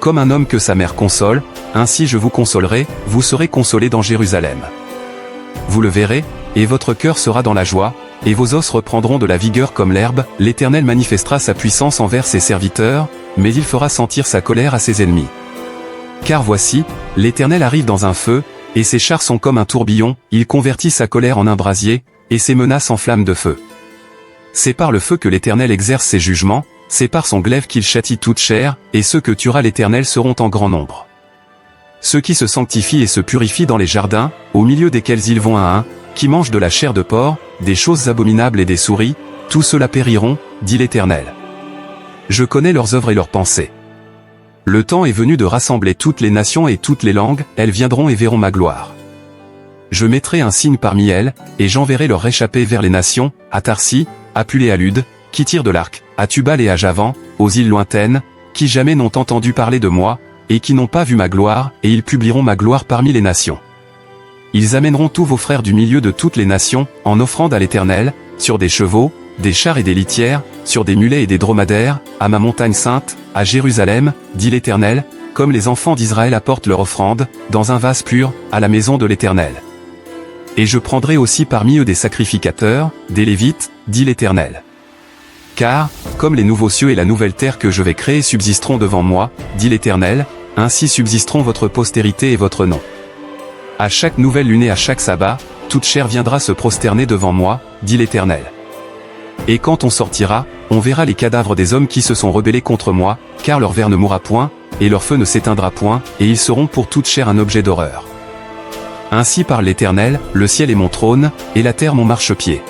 Comme un homme que sa mère console, ainsi je vous consolerai, vous serez consolés dans Jérusalem. Vous le verrez, et votre cœur sera dans la joie, et vos os reprendront de la vigueur comme l'herbe, l'Éternel manifestera sa puissance envers ses serviteurs, mais il fera sentir sa colère à ses ennemis. Car voici, l'Éternel arrive dans un feu, et ses chars sont comme un tourbillon, il convertit sa colère en un brasier, et ses menaces en flammes de feu. C'est par le feu que l'Éternel exerce ses jugements, c'est par son glaive qu'il châtie toute chair, et ceux que tuera l'Éternel seront en grand nombre. Ceux qui se sanctifient et se purifient dans les jardins, au milieu desquels ils vont un, qui mangent de la chair de porc, des choses abominables et des souris, tous ceux-là périront, dit l'Éternel. Je connais leurs œuvres et leurs pensées. Le temps est venu de rassembler toutes les nations et toutes les langues, elles viendront et verront ma gloire. Je mettrai un signe parmi elles, et j'enverrai leur réchappés vers les nations, à Tarsis, à Pulée à Lude, qui tirent de l'arc, à Tubal et à Javan, aux îles lointaines, qui jamais n'ont entendu parler de moi, et qui n'ont pas vu ma gloire, et ils publieront ma gloire parmi les nations. Ils amèneront tous vos frères du milieu de toutes les nations, en offrande à l'Éternel, sur des chevaux, des chars et des litières, sur des mulets et des dromadaires, à ma montagne sainte, à Jérusalem, dit l'Éternel, comme les enfants d'Israël apportent leur offrande, dans un vase pur, à la maison de l'Éternel. Et je prendrai aussi parmi eux des sacrificateurs, des Lévites, dit l'Éternel. Car, comme les nouveaux cieux et la nouvelle terre que je vais créer subsisteront devant moi, dit l'Éternel, ainsi subsisteront votre postérité et votre nom. À chaque nouvelle lune et à chaque sabbat, toute chair viendra se prosterner devant moi, dit l'Éternel. Et quand on sortira, on verra les cadavres des hommes qui se sont rebellés contre moi, car leur ver ne mourra point, et leur feu ne s'éteindra point, et ils seront pour toute chair un objet d'horreur. Ainsi parle l'Éternel, le ciel est mon trône, et la terre mon marchepied.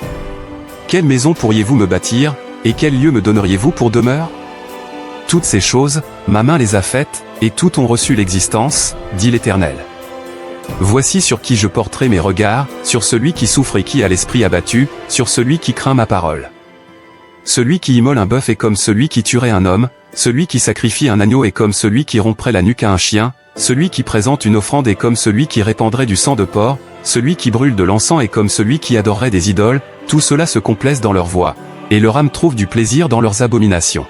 Quelle maison pourriez-vous me bâtir, et quel lieu me donneriez-vous pour demeure? Toutes ces choses, ma main les a faites, et toutes ont reçu l'existence, dit l'Éternel. Voici sur qui je porterai mes regards, sur celui qui souffre et qui a l'esprit abattu, sur celui qui craint ma parole. Celui qui immole un bœuf est comme celui qui tuerait un homme, celui qui sacrifie un agneau est comme celui qui romprait la nuque à un chien, celui qui présente une offrande est comme celui qui répandrait du sang de porc, celui qui brûle de l'encens est comme celui qui adorerait des idoles, tout cela se complaise dans leur voie, et leur âme trouve du plaisir dans leurs abominations.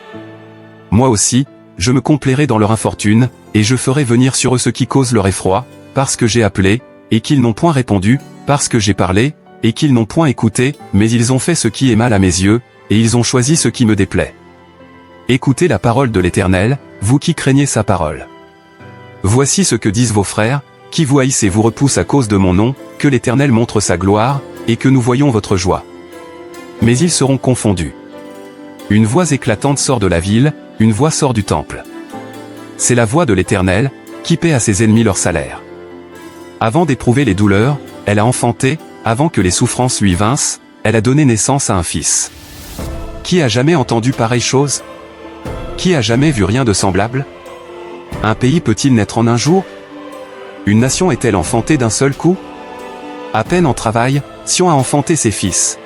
Moi aussi, je me complairai dans leur infortune, et je ferai venir sur eux ce qui cause leur effroi, parce que j'ai appelé, et qu'ils n'ont point répondu, parce que j'ai parlé, et qu'ils n'ont point écouté, mais ils ont fait ce qui est mal à mes yeux, et ils ont choisi ce qui me déplaît. Écoutez la parole de l'Éternel, vous qui craignez sa parole. Voici ce que disent vos frères, qui vous haïssent et vous repoussent à cause de mon nom, que l'Éternel montre sa gloire, et que nous voyons votre joie. Mais ils seront confondus. Une voix éclatante sort de la ville, une voix sort du temple. C'est la voix de l'Éternel, qui paie à ses ennemis leur salaire. Avant d'éprouver les douleurs, elle a enfanté, avant que les souffrances lui vinssent, elle a donné naissance à un fils. Qui a jamais entendu pareille chose? Qui a jamais vu rien de semblable? Un pays peut-il naître en un jour? Une nation est-elle enfantée d'un seul coup? À peine en travail, Sion a enfanté ses fils.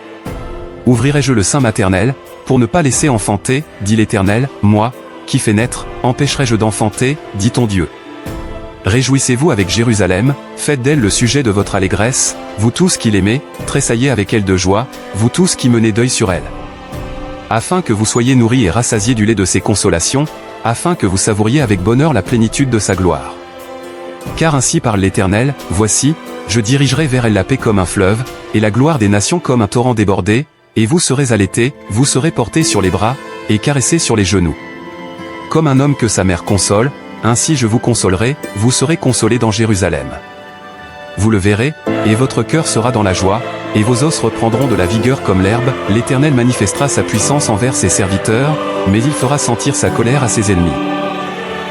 Ouvrirai-je le sein maternel, pour ne pas laisser enfanter, dit l'Éternel, moi, qui fais naître, empêcherai-je d'enfanter, dit ton Dieu. Réjouissez-vous avec Jérusalem, faites d'elle le sujet de votre allégresse, vous tous qui l'aimez, tressaillez avec elle de joie, vous tous qui menez deuil sur elle. Afin que vous soyez nourris et rassasiés du lait de ses consolations, afin que vous savouriez avec bonheur la plénitude de sa gloire. Car ainsi parle l'Éternel, voici, je dirigerai vers elle la paix comme un fleuve, et la gloire des nations comme un torrent débordé, et vous serez allaités, vous serez portés sur les bras, et caressés sur les genoux. Comme un homme que sa mère console, ainsi je vous consolerai, vous serez consolés dans Jérusalem. Vous le verrez, et votre cœur sera dans la joie, et vos os reprendront de la vigueur comme l'herbe, l'Éternel manifestera sa puissance envers ses serviteurs, mais il fera sentir sa colère à ses ennemis.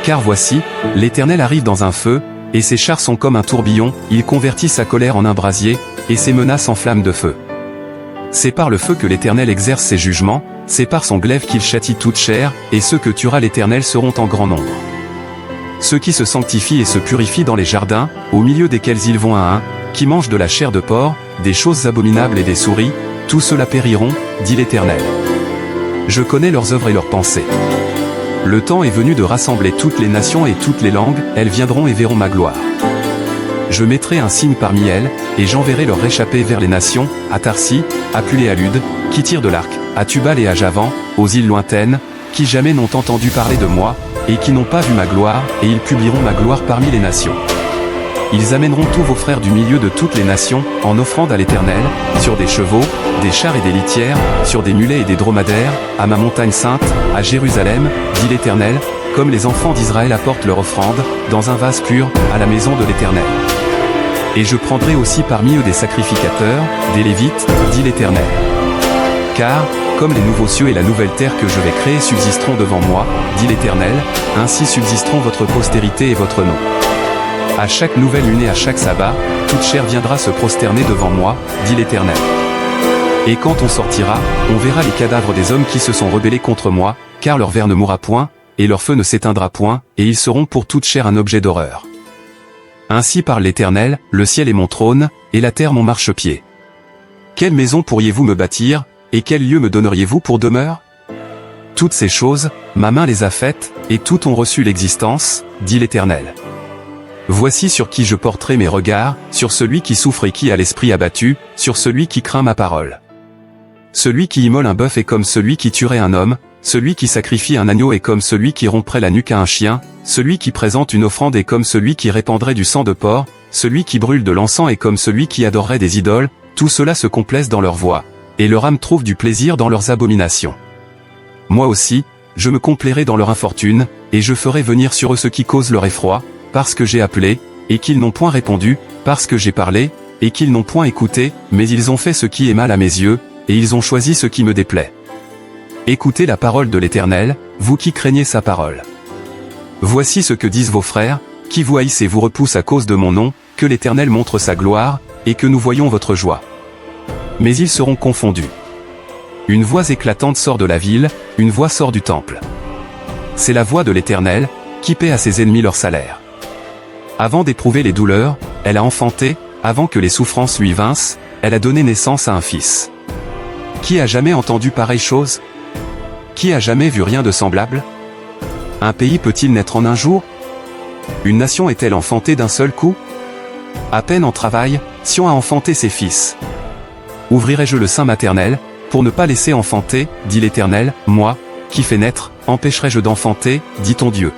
Car voici, l'Éternel arrive dans un feu, et ses chars sont comme un tourbillon, il convertit sa colère en un brasier, et ses menaces en flammes de feu. C'est par le feu que l'Éternel exerce ses jugements, c'est par son glaive qu'il châtie toute chair, et ceux que tuera l'Éternel seront en grand nombre. Ceux qui se sanctifient et se purifient dans les jardins, au milieu desquels ils vont à un, qui mangent de la chair de porc, des choses abominables et des souris, tous ceux-là périront, dit l'Éternel. Je connais leurs œuvres et leurs pensées. Le temps est venu de rassembler toutes les nations et toutes les langues, elles viendront et verront ma gloire. Je mettrai un signe parmi elles, et j'enverrai leur réchappés vers les nations, à Tarsi, à Pul et à Lude, qui tirent de l'arc, à Tubal et à Javan, aux îles lointaines, qui jamais n'ont entendu parler de moi, et qui n'ont pas vu ma gloire, et ils publieront ma gloire parmi les nations. Ils amèneront tous vos frères du milieu de toutes les nations, en offrande à l'Éternel, sur des chevaux, des chars et des litières, sur des mulets et des dromadaires, à ma montagne sainte, à Jérusalem, dit l'Éternel, comme les enfants d'Israël apportent leur offrande, dans un vase pur, à la maison de l'Éternel. Et je prendrai aussi parmi eux des sacrificateurs, des Lévites, dit l'Éternel. Car, comme les nouveaux cieux et la nouvelle terre que je vais créer subsisteront devant moi, dit l'Éternel, ainsi subsisteront votre postérité et votre nom. À chaque nouvelle lune et à chaque sabbat, toute chair viendra se prosterner devant moi, dit l'Éternel. Et quand on sortira, on verra les cadavres des hommes qui se sont rebellés contre moi, car leur ver ne mourra point, et leur feu ne s'éteindra point, et ils seront pour toute chair un objet d'horreur. Ainsi parle l'Éternel, le ciel est mon trône, et la terre mon marchepied. Quelle maison pourriez-vous me bâtir, et quel lieu me donneriez-vous pour demeure? Toutes ces choses, ma main les a faites, et toutes ont reçu l'existence, dit l'Éternel. Voici sur qui je porterai mes regards, sur celui qui souffre et qui a l'esprit abattu, sur celui qui craint ma parole. Celui qui immole un bœuf est comme celui qui tuerait un homme, celui qui sacrifie un agneau est comme celui qui romprait la nuque à un chien, celui qui présente une offrande est comme celui qui répandrait du sang de porc, celui qui brûle de l'encens est comme celui qui adorerait des idoles, tout cela se complaise dans leur voix, et leur âme trouve du plaisir dans leurs abominations. Moi aussi, je me complairai dans leur infortune, et je ferai venir sur eux ce qui cause leur effroi, parce que j'ai appelé, et qu'ils n'ont point répondu, parce que j'ai parlé, et qu'ils n'ont point écouté, mais ils ont fait ce qui est mal à mes yeux, et ils ont choisi ce qui me déplaît. Écoutez la parole de l'Éternel, vous qui craignez sa parole. Voici ce que disent vos frères, qui vous haïssent et vous repoussent à cause de mon nom, que l'Éternel montre sa gloire, et que nous voyons votre joie. Mais ils seront confondus. Une voix éclatante sort de la ville, une voix sort du temple. C'est la voix de l'Éternel, qui paie à ses ennemis leur salaire. Avant d'éprouver les douleurs, elle a enfanté, avant que les souffrances lui vinssent, elle a donné naissance à un fils. Qui a jamais entendu pareille chose? Qui a jamais vu rien de semblable? Un pays peut-il naître en un jour? Une nation est-elle enfantée d'un seul coup? À peine en travail, Sion a enfanté ses fils. Ouvrirai-je le sein maternel, pour ne pas laisser enfanter, dit l'Éternel, moi, qui fais naître, empêcherai-je d'enfanter, dit ton Dieu.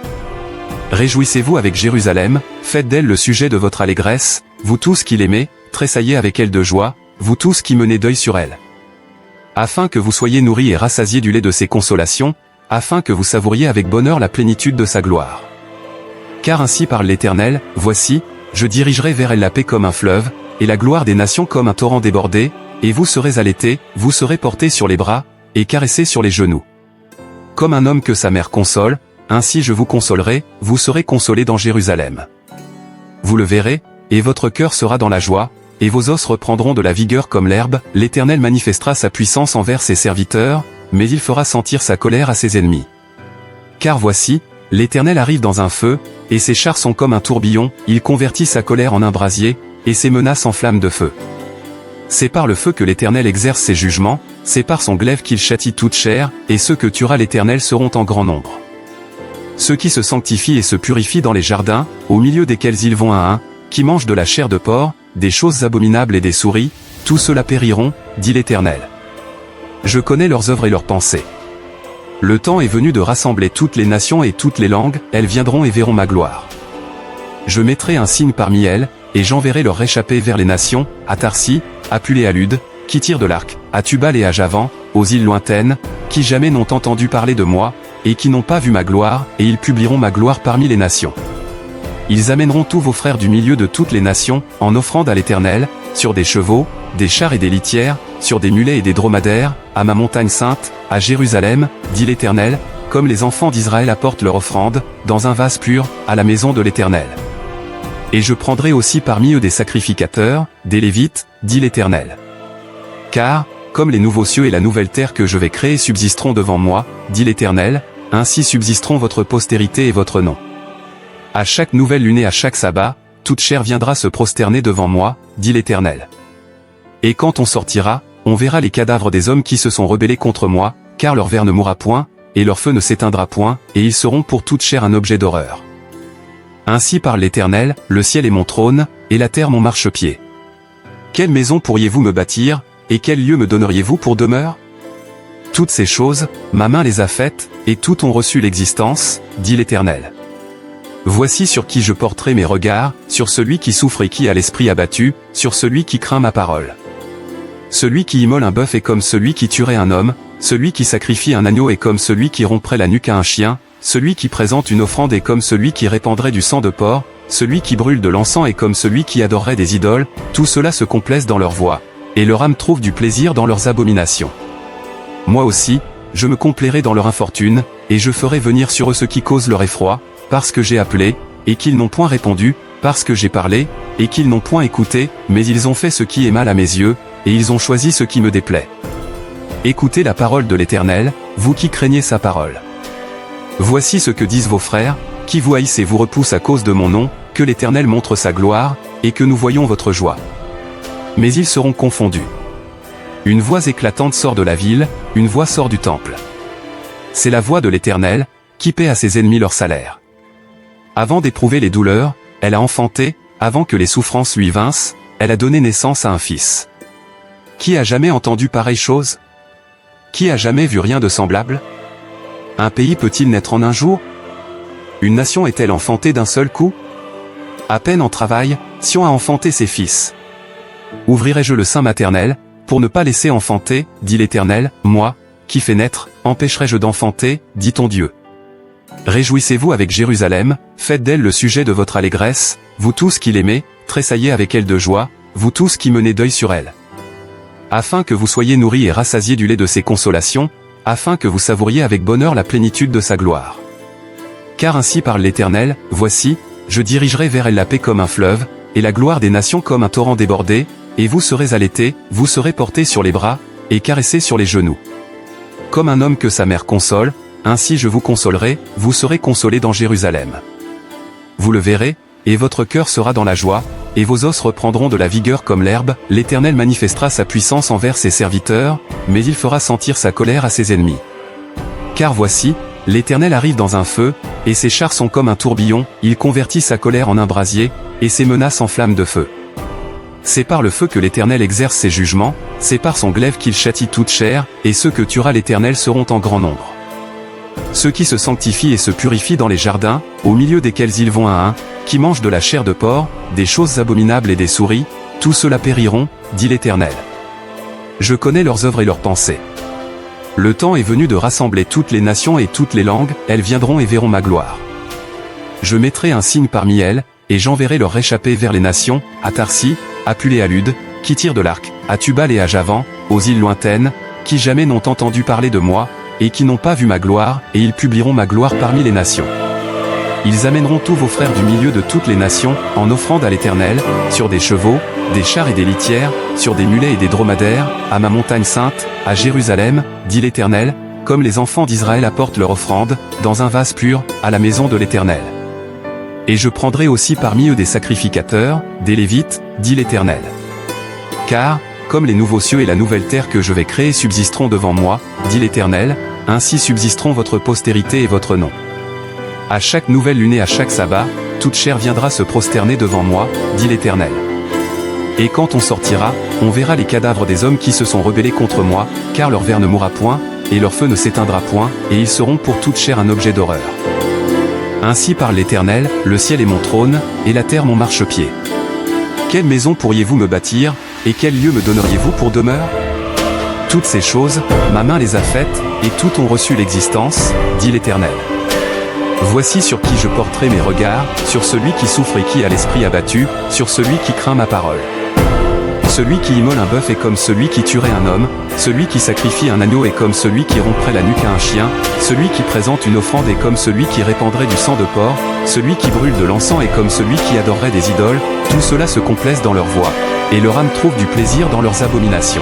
Réjouissez-vous avec Jérusalem, faites d'elle le sujet de votre allégresse, vous tous qui l'aimez, tressaillez avec elle de joie, vous tous qui menez deuil sur elle. Afin que vous soyez nourris et rassasiés du lait de ses consolations, afin que vous savouriez avec bonheur la plénitude de sa gloire. Car ainsi parle l'Éternel, voici, je dirigerai vers elle la paix comme un fleuve, et la gloire des nations comme un torrent débordé, et vous serez allaités, vous serez portés sur les bras, et caressés sur les genoux. Comme un homme que sa mère console, ainsi je vous consolerai, vous serez consolés dans Jérusalem. Vous le verrez, et votre cœur sera dans la joie, et vos os reprendront de la vigueur comme l'herbe, l'Éternel manifestera sa puissance envers ses serviteurs, mais il fera sentir sa colère à ses ennemis. Car voici, l'Éternel arrive dans un feu, et ses chars sont comme un tourbillon, il convertit sa colère en un brasier, et ses menaces en flammes de feu. C'est par le feu que l'Éternel exerce ses jugements, c'est par son glaive qu'il châtie toute chair, et ceux que tuera l'Éternel seront en grand nombre. Ceux qui se sanctifient et se purifient dans les jardins, au milieu desquels ils vont un, qui mangent de la chair de porc, des choses abominables et des souris, tous ceux-là périront, dit l'Éternel. Je connais leurs œuvres et leurs pensées. Le temps est venu de rassembler toutes les nations et toutes les langues, elles viendront et verront ma gloire. Je mettrai un signe parmi elles, et j'enverrai leur réchappés vers les nations, à Tarsis, à Puléalude, qui tirent de l'arc, à Tubal et à Javan, aux îles lointaines, qui jamais n'ont entendu parler de moi, et qui n'ont pas vu ma gloire, et ils publieront ma gloire parmi les nations. Ils amèneront tous vos frères du milieu de toutes les nations, en offrande à l'Éternel, sur des chevaux, des chars et des litières, sur des mulets et des dromadaires, à ma montagne sainte, à Jérusalem, dit l'Éternel, comme les enfants d'Israël apportent leur offrande, dans un vase pur, à la maison de l'Éternel. Et je prendrai aussi parmi eux des sacrificateurs, des Lévites, dit l'Éternel. Car, comme les nouveaux cieux et la nouvelle terre que je vais créer subsisteront devant moi, dit l'Éternel, ainsi subsisteront votre postérité et votre nom. À chaque nouvelle lune et à chaque sabbat, toute chair viendra se prosterner devant moi, dit l'Éternel. Et quand on sortira, on verra les cadavres des hommes qui se sont rebellés contre moi, car leur ver ne mourra point, et leur feu ne s'éteindra point, et ils seront pour toute chair un objet d'horreur. Ainsi parle l'Éternel, le ciel est mon trône, et la terre mon marchepied. Quelle maison pourriez-vous me bâtir, et quel lieu me donneriez-vous pour demeure? Toutes ces choses, ma main les a faites, et toutes ont reçu l'existence, dit l'Éternel. Voici sur qui je porterai mes regards, sur celui qui souffre et qui a l'esprit abattu, sur celui qui craint ma parole. Celui qui immole un bœuf est comme celui qui tuerait un homme, celui qui sacrifie un agneau est comme celui qui romprait la nuque à un chien, celui qui présente une offrande est comme celui qui répandrait du sang de porc, celui qui brûle de l'encens est comme celui qui adorerait des idoles, tout cela se complaise dans leur voix, et leur âme trouve du plaisir dans leurs abominations. Moi aussi, je me complairai dans leur infortune, et je ferai venir sur eux ce qui cause leur effroi, parce que j'ai appelé, et qu'ils n'ont point répondu, parce que j'ai parlé, et qu'ils n'ont point écouté, mais ils ont fait ce qui est mal à mes yeux, et ils ont choisi ce qui me déplaît. Écoutez la parole de l'Éternel, vous qui craignez sa parole. Voici ce que disent vos frères, qui vous haïssent et vous repoussent à cause de mon nom, que l'Éternel montre sa gloire, et que nous voyons votre joie. Mais ils seront confondus. Une voix éclatante sort de la ville, une voix sort du temple. c'est la voix de l'Éternel, qui paie à ses ennemis leur salaire. Avant d'éprouver les douleurs, elle a enfanté, avant que les souffrances lui vinssent, elle a donné naissance à un fils. Qui a jamais entendu pareille chose? Qui a jamais vu rien de semblable? Un pays peut-il naître en un jour? Une nation est-elle enfantée d'un seul coup? À peine en travail, Sion a enfanté ses fils. Ouvrirai-je le sein maternel, pour ne pas laisser enfanter, dit l'Éternel, moi, qui fais naître, empêcherai-je d'enfanter, dit ton Dieu. Réjouissez-vous avec Jérusalem, faites d'elle le sujet de votre allégresse, vous tous qui l'aimez, tressaillez avec elle de joie, vous tous qui menez deuil sur elle. Afin que vous soyez nourris et rassasiés du lait de ses consolations, afin que vous savouriez avec bonheur la plénitude de sa gloire. Car ainsi parle l'Éternel, voici, je dirigerai vers elle la paix comme un fleuve, et la gloire des nations comme un torrent débordé, et vous serez allaités, vous serez portés sur les bras, et caressés sur les genoux. Comme un homme que sa mère console, ainsi je vous consolerai, vous serez consolés dans Jérusalem. Vous le verrez, et votre cœur sera dans la joie, et vos os reprendront de la vigueur comme l'herbe, l'Éternel manifestera sa puissance envers ses serviteurs, mais il fera sentir sa colère à ses ennemis. Car voici, l'Éternel arrive dans un feu, et ses chars sont comme un tourbillon, il convertit sa colère en un brasier, et ses menaces en flammes de feu. C'est par le feu que l'Éternel exerce ses jugements, c'est par son glaive qu'il châtie toute chair, et ceux que tuera l'Éternel seront en grand nombre. Ceux qui se sanctifient et se purifient dans les jardins, au milieu desquels ils vont un, qui mangent de la chair de porc, des choses abominables et des souris, tous ceux-là périront, dit l'Éternel. Je connais leurs œuvres et leurs pensées. Le temps est venu de rassembler toutes les nations et toutes les langues, elles viendront et verront ma gloire. Je mettrai un signe parmi elles, et j'enverrai leur réchappé vers les nations, à Tarsi, à Pul et à Lude, qui tirent de l'arc, à Tubal et à Javan, aux îles lointaines, qui jamais n'ont entendu parler de moi, et qui n'ont pas vu ma gloire, et ils publieront ma gloire parmi les nations. Ils amèneront tous vos frères du milieu de toutes les nations, en offrande à l'Éternel, sur des chevaux, des chars et des litières, sur des mulets et des dromadaires, à ma montagne sainte, à Jérusalem, dit l'Éternel, comme les enfants d'Israël apportent leur offrande, dans un vase pur, à la maison de l'Éternel. Et je prendrai aussi parmi eux des sacrificateurs, des Lévites, dit l'Éternel. Car, comme les nouveaux cieux et la nouvelle terre que je vais créer subsisteront devant moi, dit l'Éternel, ainsi subsisteront votre postérité et votre nom. À chaque nouvelle lune et à chaque sabbat, toute chair viendra se prosterner devant moi, dit l'Éternel. Et quand on sortira, on verra les cadavres des hommes qui se sont rebellés contre moi, car leur ver ne mourra point, et leur feu ne s'éteindra point, et ils seront pour toute chair un objet d'horreur. Ainsi parle l'Éternel, le ciel est mon trône, et la terre mon marchepied. Quelle maison pourriez-vous me bâtir, et quel lieu me donneriez-vous pour demeure? Toutes ces choses, ma main les a faites, et toutes ont reçu l'existence, dit l'Éternel. Voici sur qui je porterai mes regards, sur celui qui souffre et qui a l'esprit abattu, sur celui qui craint ma parole. Celui qui immole un bœuf est comme celui qui tuerait un homme, celui qui sacrifie un agneau est comme celui qui romprait la nuque à un chien, celui qui présente une offrande est comme celui qui répandrait du sang de porc, celui qui brûle de l'encens est comme celui qui adorerait des idoles, tout cela se complaise dans leur voie, et leur âme trouve du plaisir dans leurs abominations.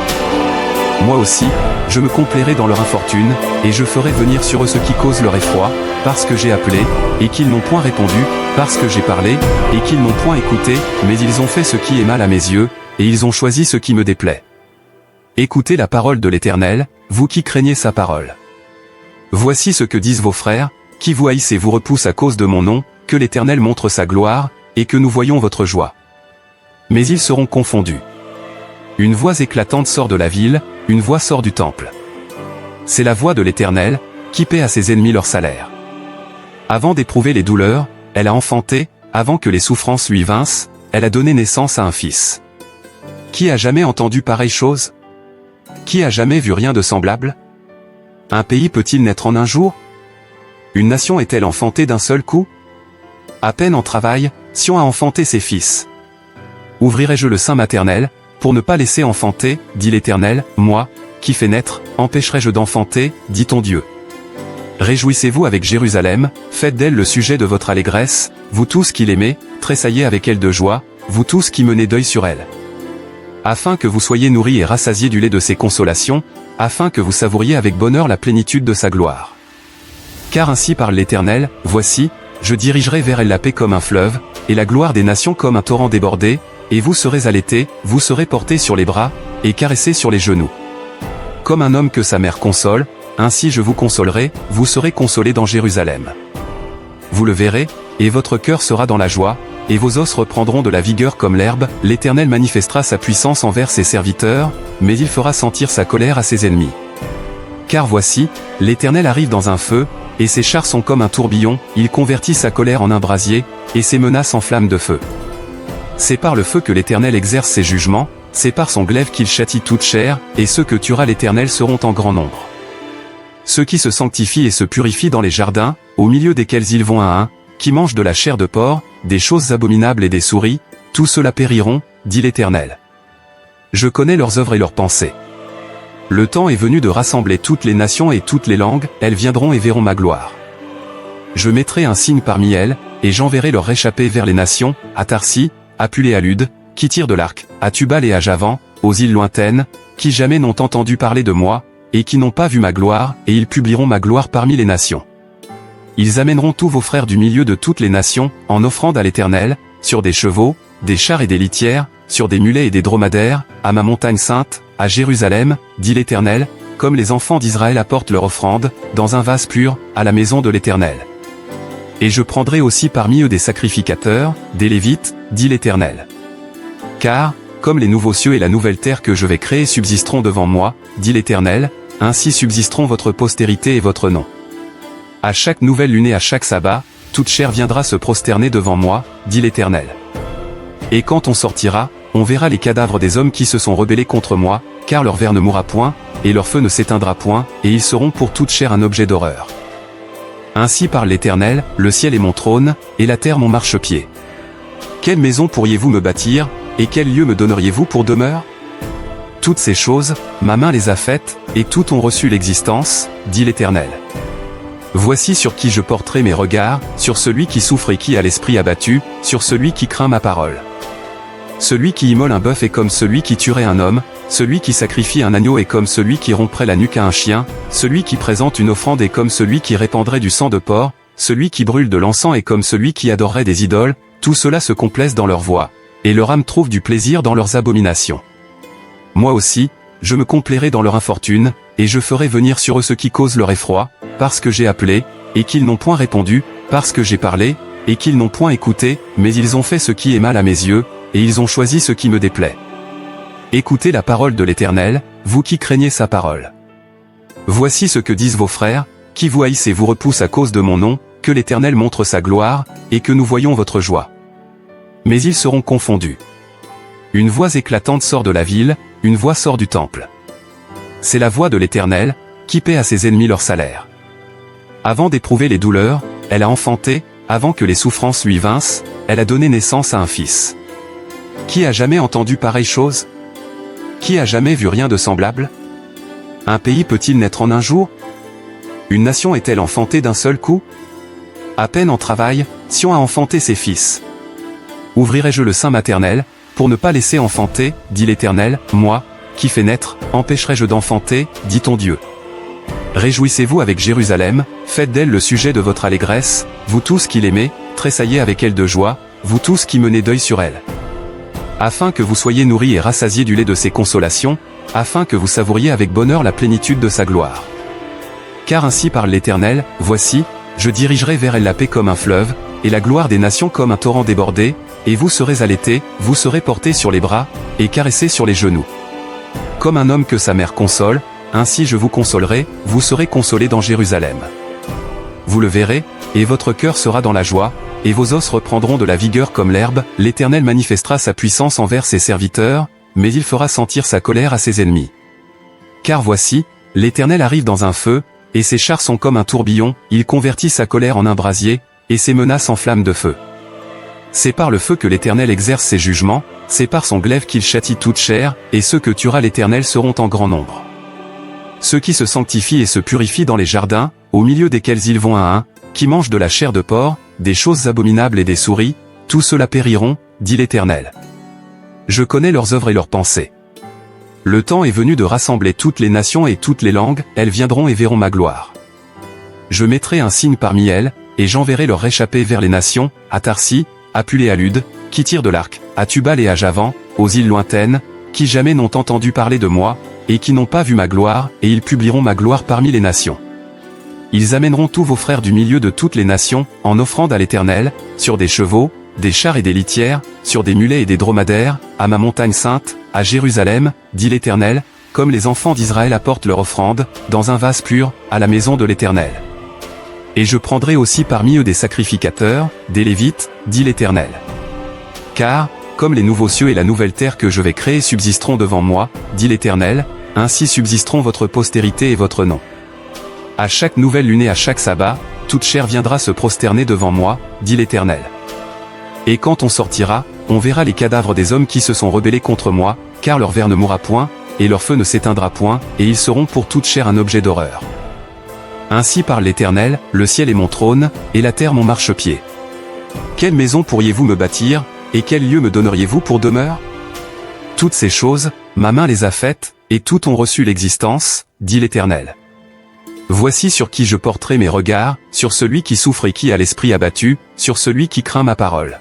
Moi aussi, je me complairai dans leur infortune, et je ferai venir sur eux ce qui cause leur effroi, parce que j'ai appelé, et qu'ils n'ont point répondu, parce que j'ai parlé, et qu'ils n'ont point écouté, mais ils ont fait ce qui est mal à mes yeux, et ils ont choisi ce qui me déplaît. Écoutez la parole de l'Éternel, vous qui craignez sa parole. Voici ce que disent vos frères, qui vous haïssent et vous repoussent à cause de mon nom, que l'Éternel montre sa gloire, et que nous voyons votre joie. Mais ils seront confondus. Une voix éclatante sort de la ville, une voix sort du temple. C'est la voix de l'Éternel, qui paie à ses ennemis leur salaire. Avant d'éprouver les douleurs, elle a enfanté, avant que les souffrances lui vinssent, elle a donné naissance à un fils. Qui a jamais entendu pareille chose? Qui a jamais vu rien de semblable? Un pays peut-il naître en un jour? Une nation est-elle enfantée d'un seul coup? À peine en travail, Sion a enfanté ses fils. Ouvrirai-je le sein maternel, pour ne pas laisser enfanter, dit l'Éternel, moi, qui fais naître, empêcherai-je d'enfanter, dit ton Dieu. Réjouissez-vous avec Jérusalem, faites d'elle le sujet de votre allégresse, vous tous qui l'aimez, tressaillez avec elle de joie, vous tous qui menez deuil sur elle. Afin que vous soyez nourris et rassasiés du lait de ses consolations, afin que vous savouriez avec bonheur la plénitude de sa gloire. Car ainsi parle l'Éternel, voici, je dirigerai vers elle la paix comme un fleuve, et la gloire des nations comme un torrent débordé, et vous serez allaités, vous serez portés sur les bras, et caressés sur les genoux. Comme un homme que sa mère console, ainsi je vous consolerai, vous serez consolés dans Jérusalem. Vous le verrez, et votre cœur sera dans la joie, et vos os reprendront de la vigueur comme l'herbe. L'Éternel manifestera sa puissance envers ses serviteurs, mais il fera sentir sa colère à ses ennemis. Car voici, l'Éternel arrive dans un feu, et ses chars sont comme un tourbillon, il convertit sa colère en un brasier, et ses menaces en flammes de feu. C'est par le feu que l'Éternel exerce ses jugements, c'est par son glaive qu'il châtie toute chair, et ceux que tuera l'Éternel seront en grand nombre. Ceux qui se sanctifient et se purifient dans les jardins, au milieu desquels ils vont un, qui mangent de la chair de porc, des choses abominables et des souris, tous ceux-là périront, dit l'Éternel. Je connais leurs œuvres et leurs pensées. Le temps est venu de rassembler toutes les nations et toutes les langues, elles viendront et verront ma gloire. Je mettrai un signe parmi elles, et j'enverrai leur réchappés vers les nations, à Tarsis, à Puléalude, qui tirent de l'arc, à Tubal et à Javan, aux îles lointaines, qui jamais n'ont entendu parler de moi, et qui n'ont pas vu ma gloire, et ils publieront ma gloire parmi les nations. Ils amèneront tous vos frères du milieu de toutes les nations, en offrande à l'Éternel, sur des chevaux, des chars et des litières, sur des mulets et des dromadaires, à ma montagne sainte, à Jérusalem, dit l'Éternel, comme les enfants d'Israël apportent leur offrande, dans un vase pur, à la maison de l'Éternel. Et je prendrai aussi parmi eux des sacrificateurs, des Lévites, dit l'Éternel. Car, comme les nouveaux cieux et la nouvelle terre que je vais créer subsisteront devant moi, dit l'Éternel, ainsi subsisteront votre postérité et votre nom. À chaque nouvelle lune et à chaque sabbat, toute chair viendra se prosterner devant moi, dit l'Éternel. Et quand on sortira, on verra les cadavres des hommes qui se sont rebellés contre moi, car leur ver ne mourra point, et leur feu ne s'éteindra point, et ils seront pour toute chair un objet d'horreur. Ainsi parle l'Éternel, le ciel est mon trône, et la terre mon marchepied. Quelle maison pourriez-vous me bâtir, et quel lieu me donneriez-vous pour demeure? Toutes ces choses, ma main les a faites, et toutes ont reçu l'existence, dit l'Éternel. Voici sur qui je porterai mes regards, sur celui qui souffre et qui a l'esprit abattu, sur celui qui craint ma parole. Celui qui immole un bœuf est comme celui qui tuerait un homme, celui qui sacrifie un agneau est comme celui qui romprait la nuque à un chien, celui qui présente une offrande est comme celui qui répandrait du sang de porc, celui qui brûle de l'encens est comme celui qui adorerait des idoles, tout cela se complaisent dans leur voie, et leur âme trouve du plaisir dans leurs abominations. Moi aussi, je me complairai dans leur infortune, et je ferai venir sur eux ce qui cause leur effroi, parce que j'ai appelé, et qu'ils n'ont point répondu, parce que j'ai parlé, et qu'ils n'ont point écouté, mais ils ont fait ce qui est mal à mes yeux, et ils ont choisi ce qui me déplaît. Écoutez la parole de l'Éternel, vous qui craignez sa parole. Voici ce que disent vos frères, qui vous haïssent et vous repoussent à cause de mon nom, que l'Éternel montre sa gloire, et que nous voyons votre joie. Mais ils seront confondus. Une voix éclatante sort de la ville, une voix sort du temple. C'est la voix de l'Éternel, qui paie à ses ennemis leur salaire. Avant d'éprouver les douleurs, elle a enfanté, avant que les souffrances lui vinssent, elle a donné naissance à un fils. Qui a jamais entendu pareille chose? Qui a jamais vu rien de semblable? Un pays peut-il naître en un jour? Une nation est-elle enfantée d'un seul coup? À peine en travail, Sion a enfanté ses fils. Ouvrirai-je le sein maternel, pour ne pas laisser enfanter, dit l'Éternel, moi, qui fais naître, empêcherai-je d'enfanter, dit ton Dieu. Réjouissez-vous avec Jérusalem, faites d'elle le sujet de votre allégresse, vous tous qui l'aimez, tressaillez avec elle de joie, vous tous qui menez deuil sur elle. Afin que vous soyez nourris et rassasiés du lait de ses consolations, afin que vous savouriez avec bonheur la plénitude de sa gloire. Car ainsi parle l'Éternel, voici, je dirigerai vers elle la paix comme un fleuve, et la gloire des nations comme un torrent débordé, et vous serez allaités, vous serez portés sur les bras, et caressés sur les genoux. Comme un homme que sa mère console, ainsi je vous consolerai, vous serez consolés dans Jérusalem. Vous le verrez, et votre cœur sera dans la joie, et vos os reprendront de la vigueur comme l'herbe, l'Éternel manifestera sa puissance envers ses serviteurs, mais il fera sentir sa colère à ses ennemis. Car voici, l'Éternel arrive dans un feu, et ses chars sont comme un tourbillon, il convertit sa colère en un brasier, et ses menaces en flammes de feu. C'est par le feu que l'Éternel exerce ses jugements, c'est par son glaive qu'il châtie toute chair, et ceux que tuera l'Éternel seront en grand nombre. Ceux qui se sanctifient et se purifient dans les jardins, au milieu desquels ils vont un, qui mangent de la chair de porc, des choses abominables et des souris, tous ceux-là périront, dit l'Éternel. Je connais leurs œuvres et leurs pensées. Le temps est venu de rassembler toutes les nations et toutes les langues, elles viendront et verront ma gloire. Je mettrai un signe parmi elles, et j'enverrai leur réchappés vers les nations, à Tarsis, à Puléalude, qui tirent de l'arc, à Tubal et à Javan, aux îles lointaines, qui jamais n'ont entendu parler de moi, et qui n'ont pas vu ma gloire, et ils publieront ma gloire parmi les nations. Ils amèneront tous vos frères du milieu de toutes les nations, en offrande à l'Éternel, sur des chevaux, des chars et des litières, sur des mulets et des dromadaires, à ma montagne sainte, à Jérusalem, dit l'Éternel, comme les enfants d'Israël apportent leur offrande, dans un vase pur, à la maison de l'Éternel. Et je prendrai aussi parmi eux des sacrificateurs, des Lévites, dit l'Éternel. Car, comme les nouveaux cieux et la nouvelle terre que je vais créer subsisteront devant moi, dit l'Éternel, ainsi subsisteront votre postérité et votre nom. À chaque nouvelle lune et à chaque sabbat, toute chair viendra se prosterner devant moi, dit l'Éternel. Et quand on sortira, on verra les cadavres des hommes qui se sont rebellés contre moi, car leur ver ne mourra point, et leur feu ne s'éteindra point, et ils seront pour toute chair un objet d'horreur. Ainsi parle l'Éternel, le ciel est mon trône, et la terre mon marchepied. Quelle maison pourriez-vous me bâtir, et quel lieu me donneriez-vous pour demeure? Toutes ces choses, ma main les a faites, et toutes ont reçu l'existence, dit l'Éternel. Voici sur qui je porterai mes regards, sur celui qui souffre et qui a l'esprit abattu, sur celui qui craint ma parole.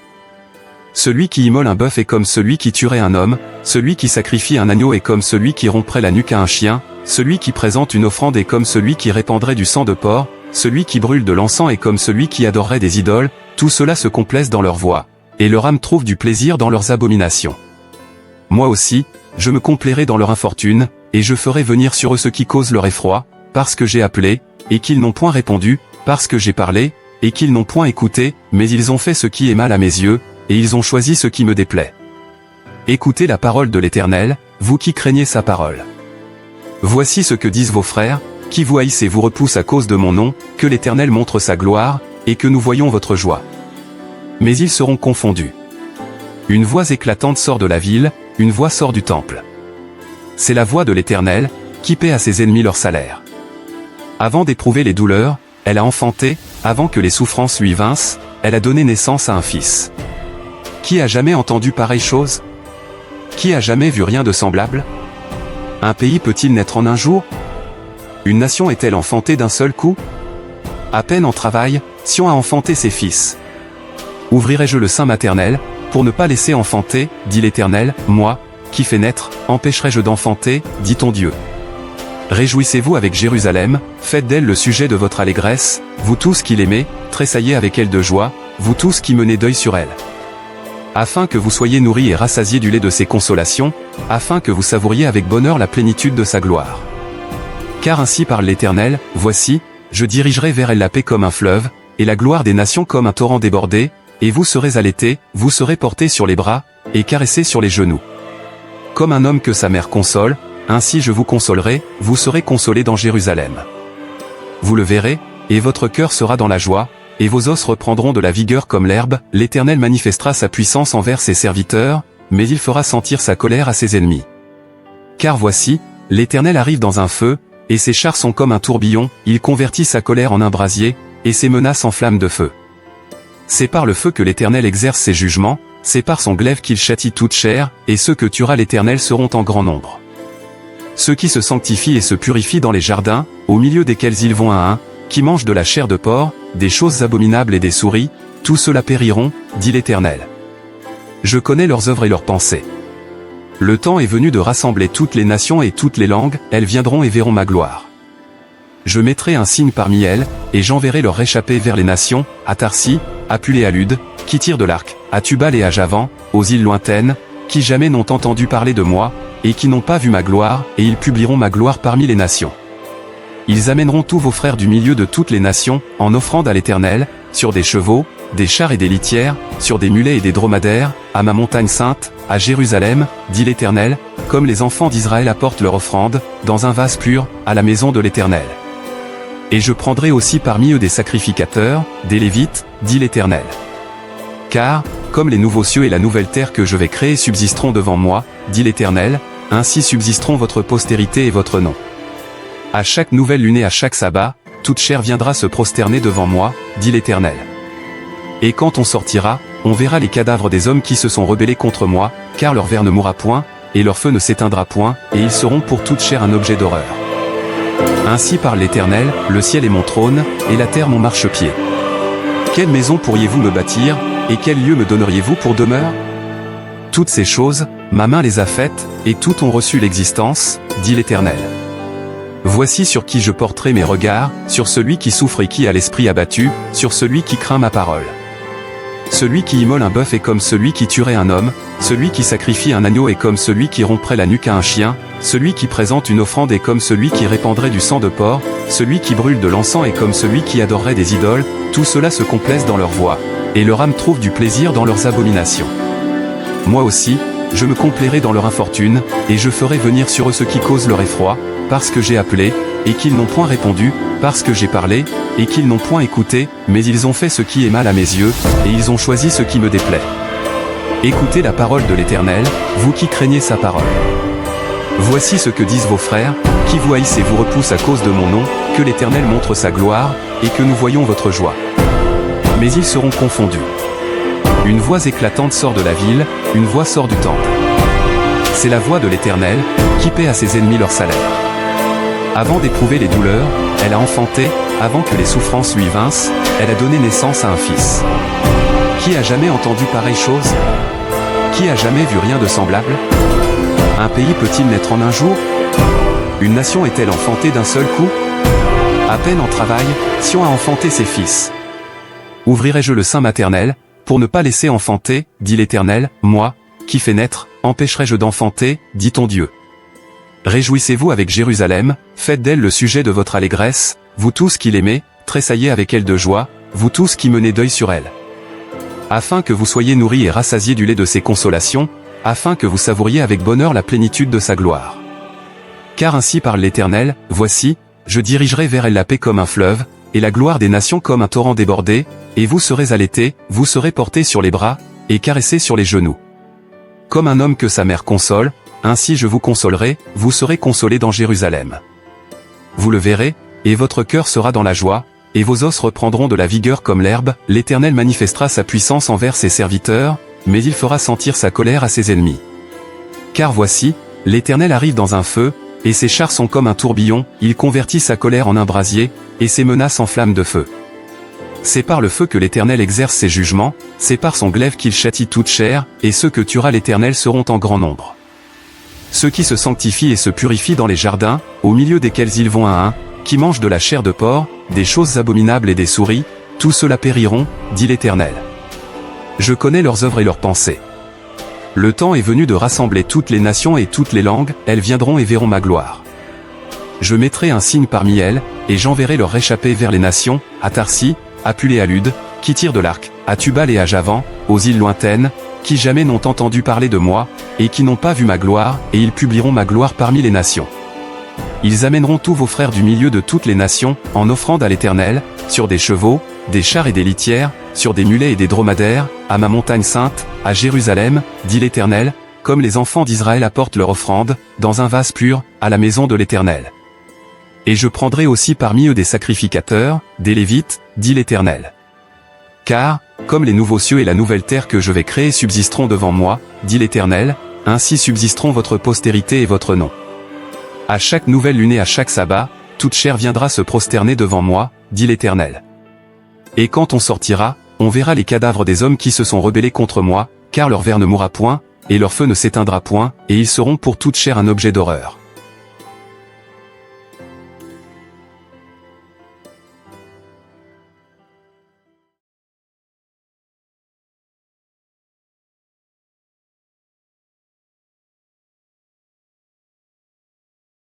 Celui qui immole un bœuf est comme celui qui tuerait un homme, celui qui sacrifie un agneau est comme celui qui romprait la nuque à un chien, celui qui présente une offrande est comme celui qui répandrait du sang de porc, celui qui brûle de l'encens est comme celui qui adorerait des idoles, tout cela se complaise dans leur voie, et leur âme trouve du plaisir dans leurs abominations. Moi aussi, je me complairai dans leur infortune, et je ferai venir sur eux ce qui cause leur effroi, parce que j'ai appelé, et qu'ils n'ont point répondu, parce que j'ai parlé, et qu'ils n'ont point écouté, mais ils ont fait ce qui est mal à mes yeux, et ils ont choisi ce qui me déplaît. Écoutez la parole de l'Éternel, vous qui craignez sa parole. Voici ce que disent vos frères, qui vous haïssent et vous repoussent à cause de mon nom, que l'Éternel montre sa gloire, et que nous voyons votre joie. Mais ils seront confondus. Une voix éclatante sort de la ville, une voix sort du temple. C'est la voix de l'Éternel, qui paie à ses ennemis leur salaire. Avant d'éprouver les douleurs, elle a enfanté, avant que les souffrances lui vinssent, elle a donné naissance à un fils. Qui a jamais entendu pareille chose? Qui a jamais vu rien de semblable? Un pays peut-il naître en un jour? Une nation est-elle enfantée d'un seul coup? À peine en travail, Sion a enfanté ses fils. Ouvrirai-je le sein maternel, pour ne pas laisser enfanter, dit l'Éternel, moi, qui fais naître, empêcherai-je d'enfanter, dit ton Dieu. Réjouissez-vous avec Jérusalem, faites d'elle le sujet de votre allégresse, vous tous qui l'aimez, tressaillez avec elle de joie, vous tous qui menez deuil sur elle. Afin que vous soyez nourris et rassasiés du lait de ses consolations, afin que vous savouriez avec bonheur la plénitude de sa gloire. Car ainsi parle l'Éternel, voici, je dirigerai vers elle la paix comme un fleuve, et la gloire des nations comme un torrent débordé, et vous serez allaités, vous serez portés sur les bras, et caressés sur les genoux. Comme un homme que sa mère console, ainsi je vous consolerai, vous serez consolés dans Jérusalem. Vous le verrez, et votre cœur sera dans la joie, et vos os reprendront de la vigueur comme l'herbe, l'Éternel manifestera sa puissance envers ses serviteurs, mais il fera sentir sa colère à ses ennemis. Car voici, l'Éternel arrive dans un feu, et ses chars sont comme un tourbillon, il convertit sa colère en un brasier, et ses menaces en flammes de feu. C'est par le feu que l'Éternel exerce ses jugements, c'est par son glaive qu'il châtie toute chair, et ceux que tuera l'Éternel seront en grand nombre. Ceux qui se sanctifient et se purifient dans les jardins, au milieu desquels ils vont un, qui mangent de la chair de porc, des choses abominables et des souris, tous ceux-là périront, dit l'Éternel. Je connais leurs œuvres et leurs pensées. Le temps est venu de rassembler toutes les nations et toutes les langues, elles viendront et verront ma gloire. Je mettrai un signe parmi elles, et j'enverrai leur réchappés vers les nations, à Tarsis, à Puléalude, qui tirent de l'arc, à Tubal et à Javan, aux îles lointaines, qui jamais n'ont entendu parler de moi, et qui n'ont pas vu ma gloire, et ils publieront ma gloire parmi les nations. Ils amèneront tous vos frères du milieu de toutes les nations, en offrande à l'Éternel, sur des chevaux, des chars et des litières, sur des mulets et des dromadaires, à ma montagne sainte, à Jérusalem, dit l'Éternel, comme les enfants d'Israël apportent leur offrande, dans un vase pur, à la maison de l'Éternel. Et je prendrai aussi parmi eux des sacrificateurs, des Lévites, dit l'Éternel. Car, comme les nouveaux cieux et la nouvelle terre que je vais créer subsisteront devant moi, dit l'Éternel, ainsi subsisteront votre postérité et votre nom. À chaque nouvelle lune et à chaque sabbat, toute chair viendra se prosterner devant moi, dit l'Éternel. Et quand on sortira, on verra les cadavres des hommes qui se sont rebellés contre moi, car leur ver ne mourra point, et leur feu ne s'éteindra point, et ils seront pour toute chair un objet d'horreur. Ainsi parle l'Éternel, le ciel est mon trône, et la terre mon marchepied. Quelle maison pourriez-vous me bâtir, et quel lieu me donneriez-vous pour demeure? Toutes ces choses, ma main les a faites, et toutes ont reçu l'existence, dit l'Éternel. Voici sur qui je porterai mes regards, sur celui qui souffre et qui a l'esprit abattu, sur celui qui craint ma parole. Celui qui immole un bœuf est comme celui qui tuerait un homme, celui qui sacrifie un agneau est comme celui qui romprait la nuque à un chien, celui qui présente une offrande est comme celui qui répandrait du sang de porc, celui qui brûle de l'encens est comme celui qui adorerait des idoles, tout cela se complaise dans leur voix, et leur âme trouve du plaisir dans leurs abominations. Moi aussi, je me complairai dans leur infortune, et je ferai venir sur eux ce qui cause leur effroi, parce que j'ai appelé, et qu'ils n'ont point répondu, parce que j'ai parlé, et qu'ils n'ont point écouté, mais ils ont fait ce qui est mal à mes yeux, et ils ont choisi ce qui me déplaît. Écoutez la parole de l'Éternel, vous qui craignez sa parole. Voici ce que disent vos frères, qui vous haïssent et vous repoussent à cause de mon nom, que l'Éternel montre sa gloire, et que nous voyons votre joie. Mais ils seront confondus. Une voix éclatante sort de la ville, une voix sort du temple. C'est la voix de l'Éternel, qui paie à ses ennemis leur salaire. Avant d'éprouver les douleurs, elle a enfanté, avant que les souffrances lui vinssent, elle a donné naissance à un fils. Qui a jamais entendu pareille chose? Qui a jamais vu rien de semblable? Un pays peut-il naître en un jour? Une nation est-elle enfantée d'un seul coup? À peine en travail, Sion a enfanté ses fils. Ouvrirai-je le sein maternel, pour ne pas laisser enfanter, dit l'Éternel, moi, qui fais naître, empêcherai-je d'enfanter, dit ton Dieu. Réjouissez-vous avec Jérusalem, faites d'elle le sujet de votre allégresse, vous tous qui l'aimez, tressaillez avec elle de joie, vous tous qui menez deuil sur elle. Afin que vous soyez nourris et rassasiés du lait de ses consolations, afin que vous savouriez avec bonheur la plénitude de sa gloire. Car ainsi parle l'Éternel, voici, je dirigerai vers elle la paix comme un fleuve, et la gloire des nations comme un torrent débordé, et vous serez allaités, vous serez portés sur les bras, et caressés sur les genoux. Comme un homme que sa mère console, ainsi je vous consolerai, vous serez consolés dans Jérusalem. Vous le verrez, et votre cœur sera dans la joie, et vos os reprendront de la vigueur comme l'herbe, l'Éternel manifestera sa puissance envers ses serviteurs, mais il fera sentir sa colère à ses ennemis. Car voici, l'Éternel arrive dans un feu, et ses chars sont comme un tourbillon, il convertit sa colère en un brasier, et ses menaces en flammes de feu. C'est par le feu que l'Éternel exerce ses jugements, c'est par son glaive qu'il châtie toute chair, et ceux que tuera l'Éternel seront en grand nombre. Ceux qui se sanctifient et se purifient dans les jardins, au milieu desquels ils vont un, qui mangent de la chair de porc, des choses abominables et des souris, tous ceux-là périront, dit l'Éternel. Je connais leurs œuvres et leurs pensées. Le temps est venu de rassembler toutes les nations et toutes les langues, elles viendront et verront ma gloire. Je mettrai un signe parmi elles, et j'enverrai leur réchappé vers les nations, à Tarsis, à Pul et à Lude, qui tirent de l'arc, à Tubal et à Javan, aux îles lointaines, qui jamais n'ont entendu parler de moi, et qui n'ont pas vu ma gloire, et ils publieront ma gloire parmi les nations. Ils amèneront tous vos frères du milieu de toutes les nations, en offrande à l'Éternel, sur des chevaux, des chars et des litières, sur des mulets et des dromadaires, à ma montagne sainte, à Jérusalem, dit l'Éternel, comme les enfants d'Israël apportent leur offrande, dans un vase pur, à la maison de l'Éternel. Et je prendrai aussi parmi eux des sacrificateurs, des Lévites, dit l'Éternel. Car, comme les nouveaux cieux et la nouvelle terre que je vais créer subsisteront devant moi, dit l'Éternel, ainsi subsisteront votre postérité et votre nom. À chaque nouvelle lune et à chaque sabbat, toute chair viendra se prosterner devant moi, dit l'Éternel. Et quand on sortira, on verra les cadavres des hommes qui se sont rebellés contre moi, car leur ver ne mourra point, et leur feu ne s'éteindra point, et ils seront pour toute chair un objet d'horreur.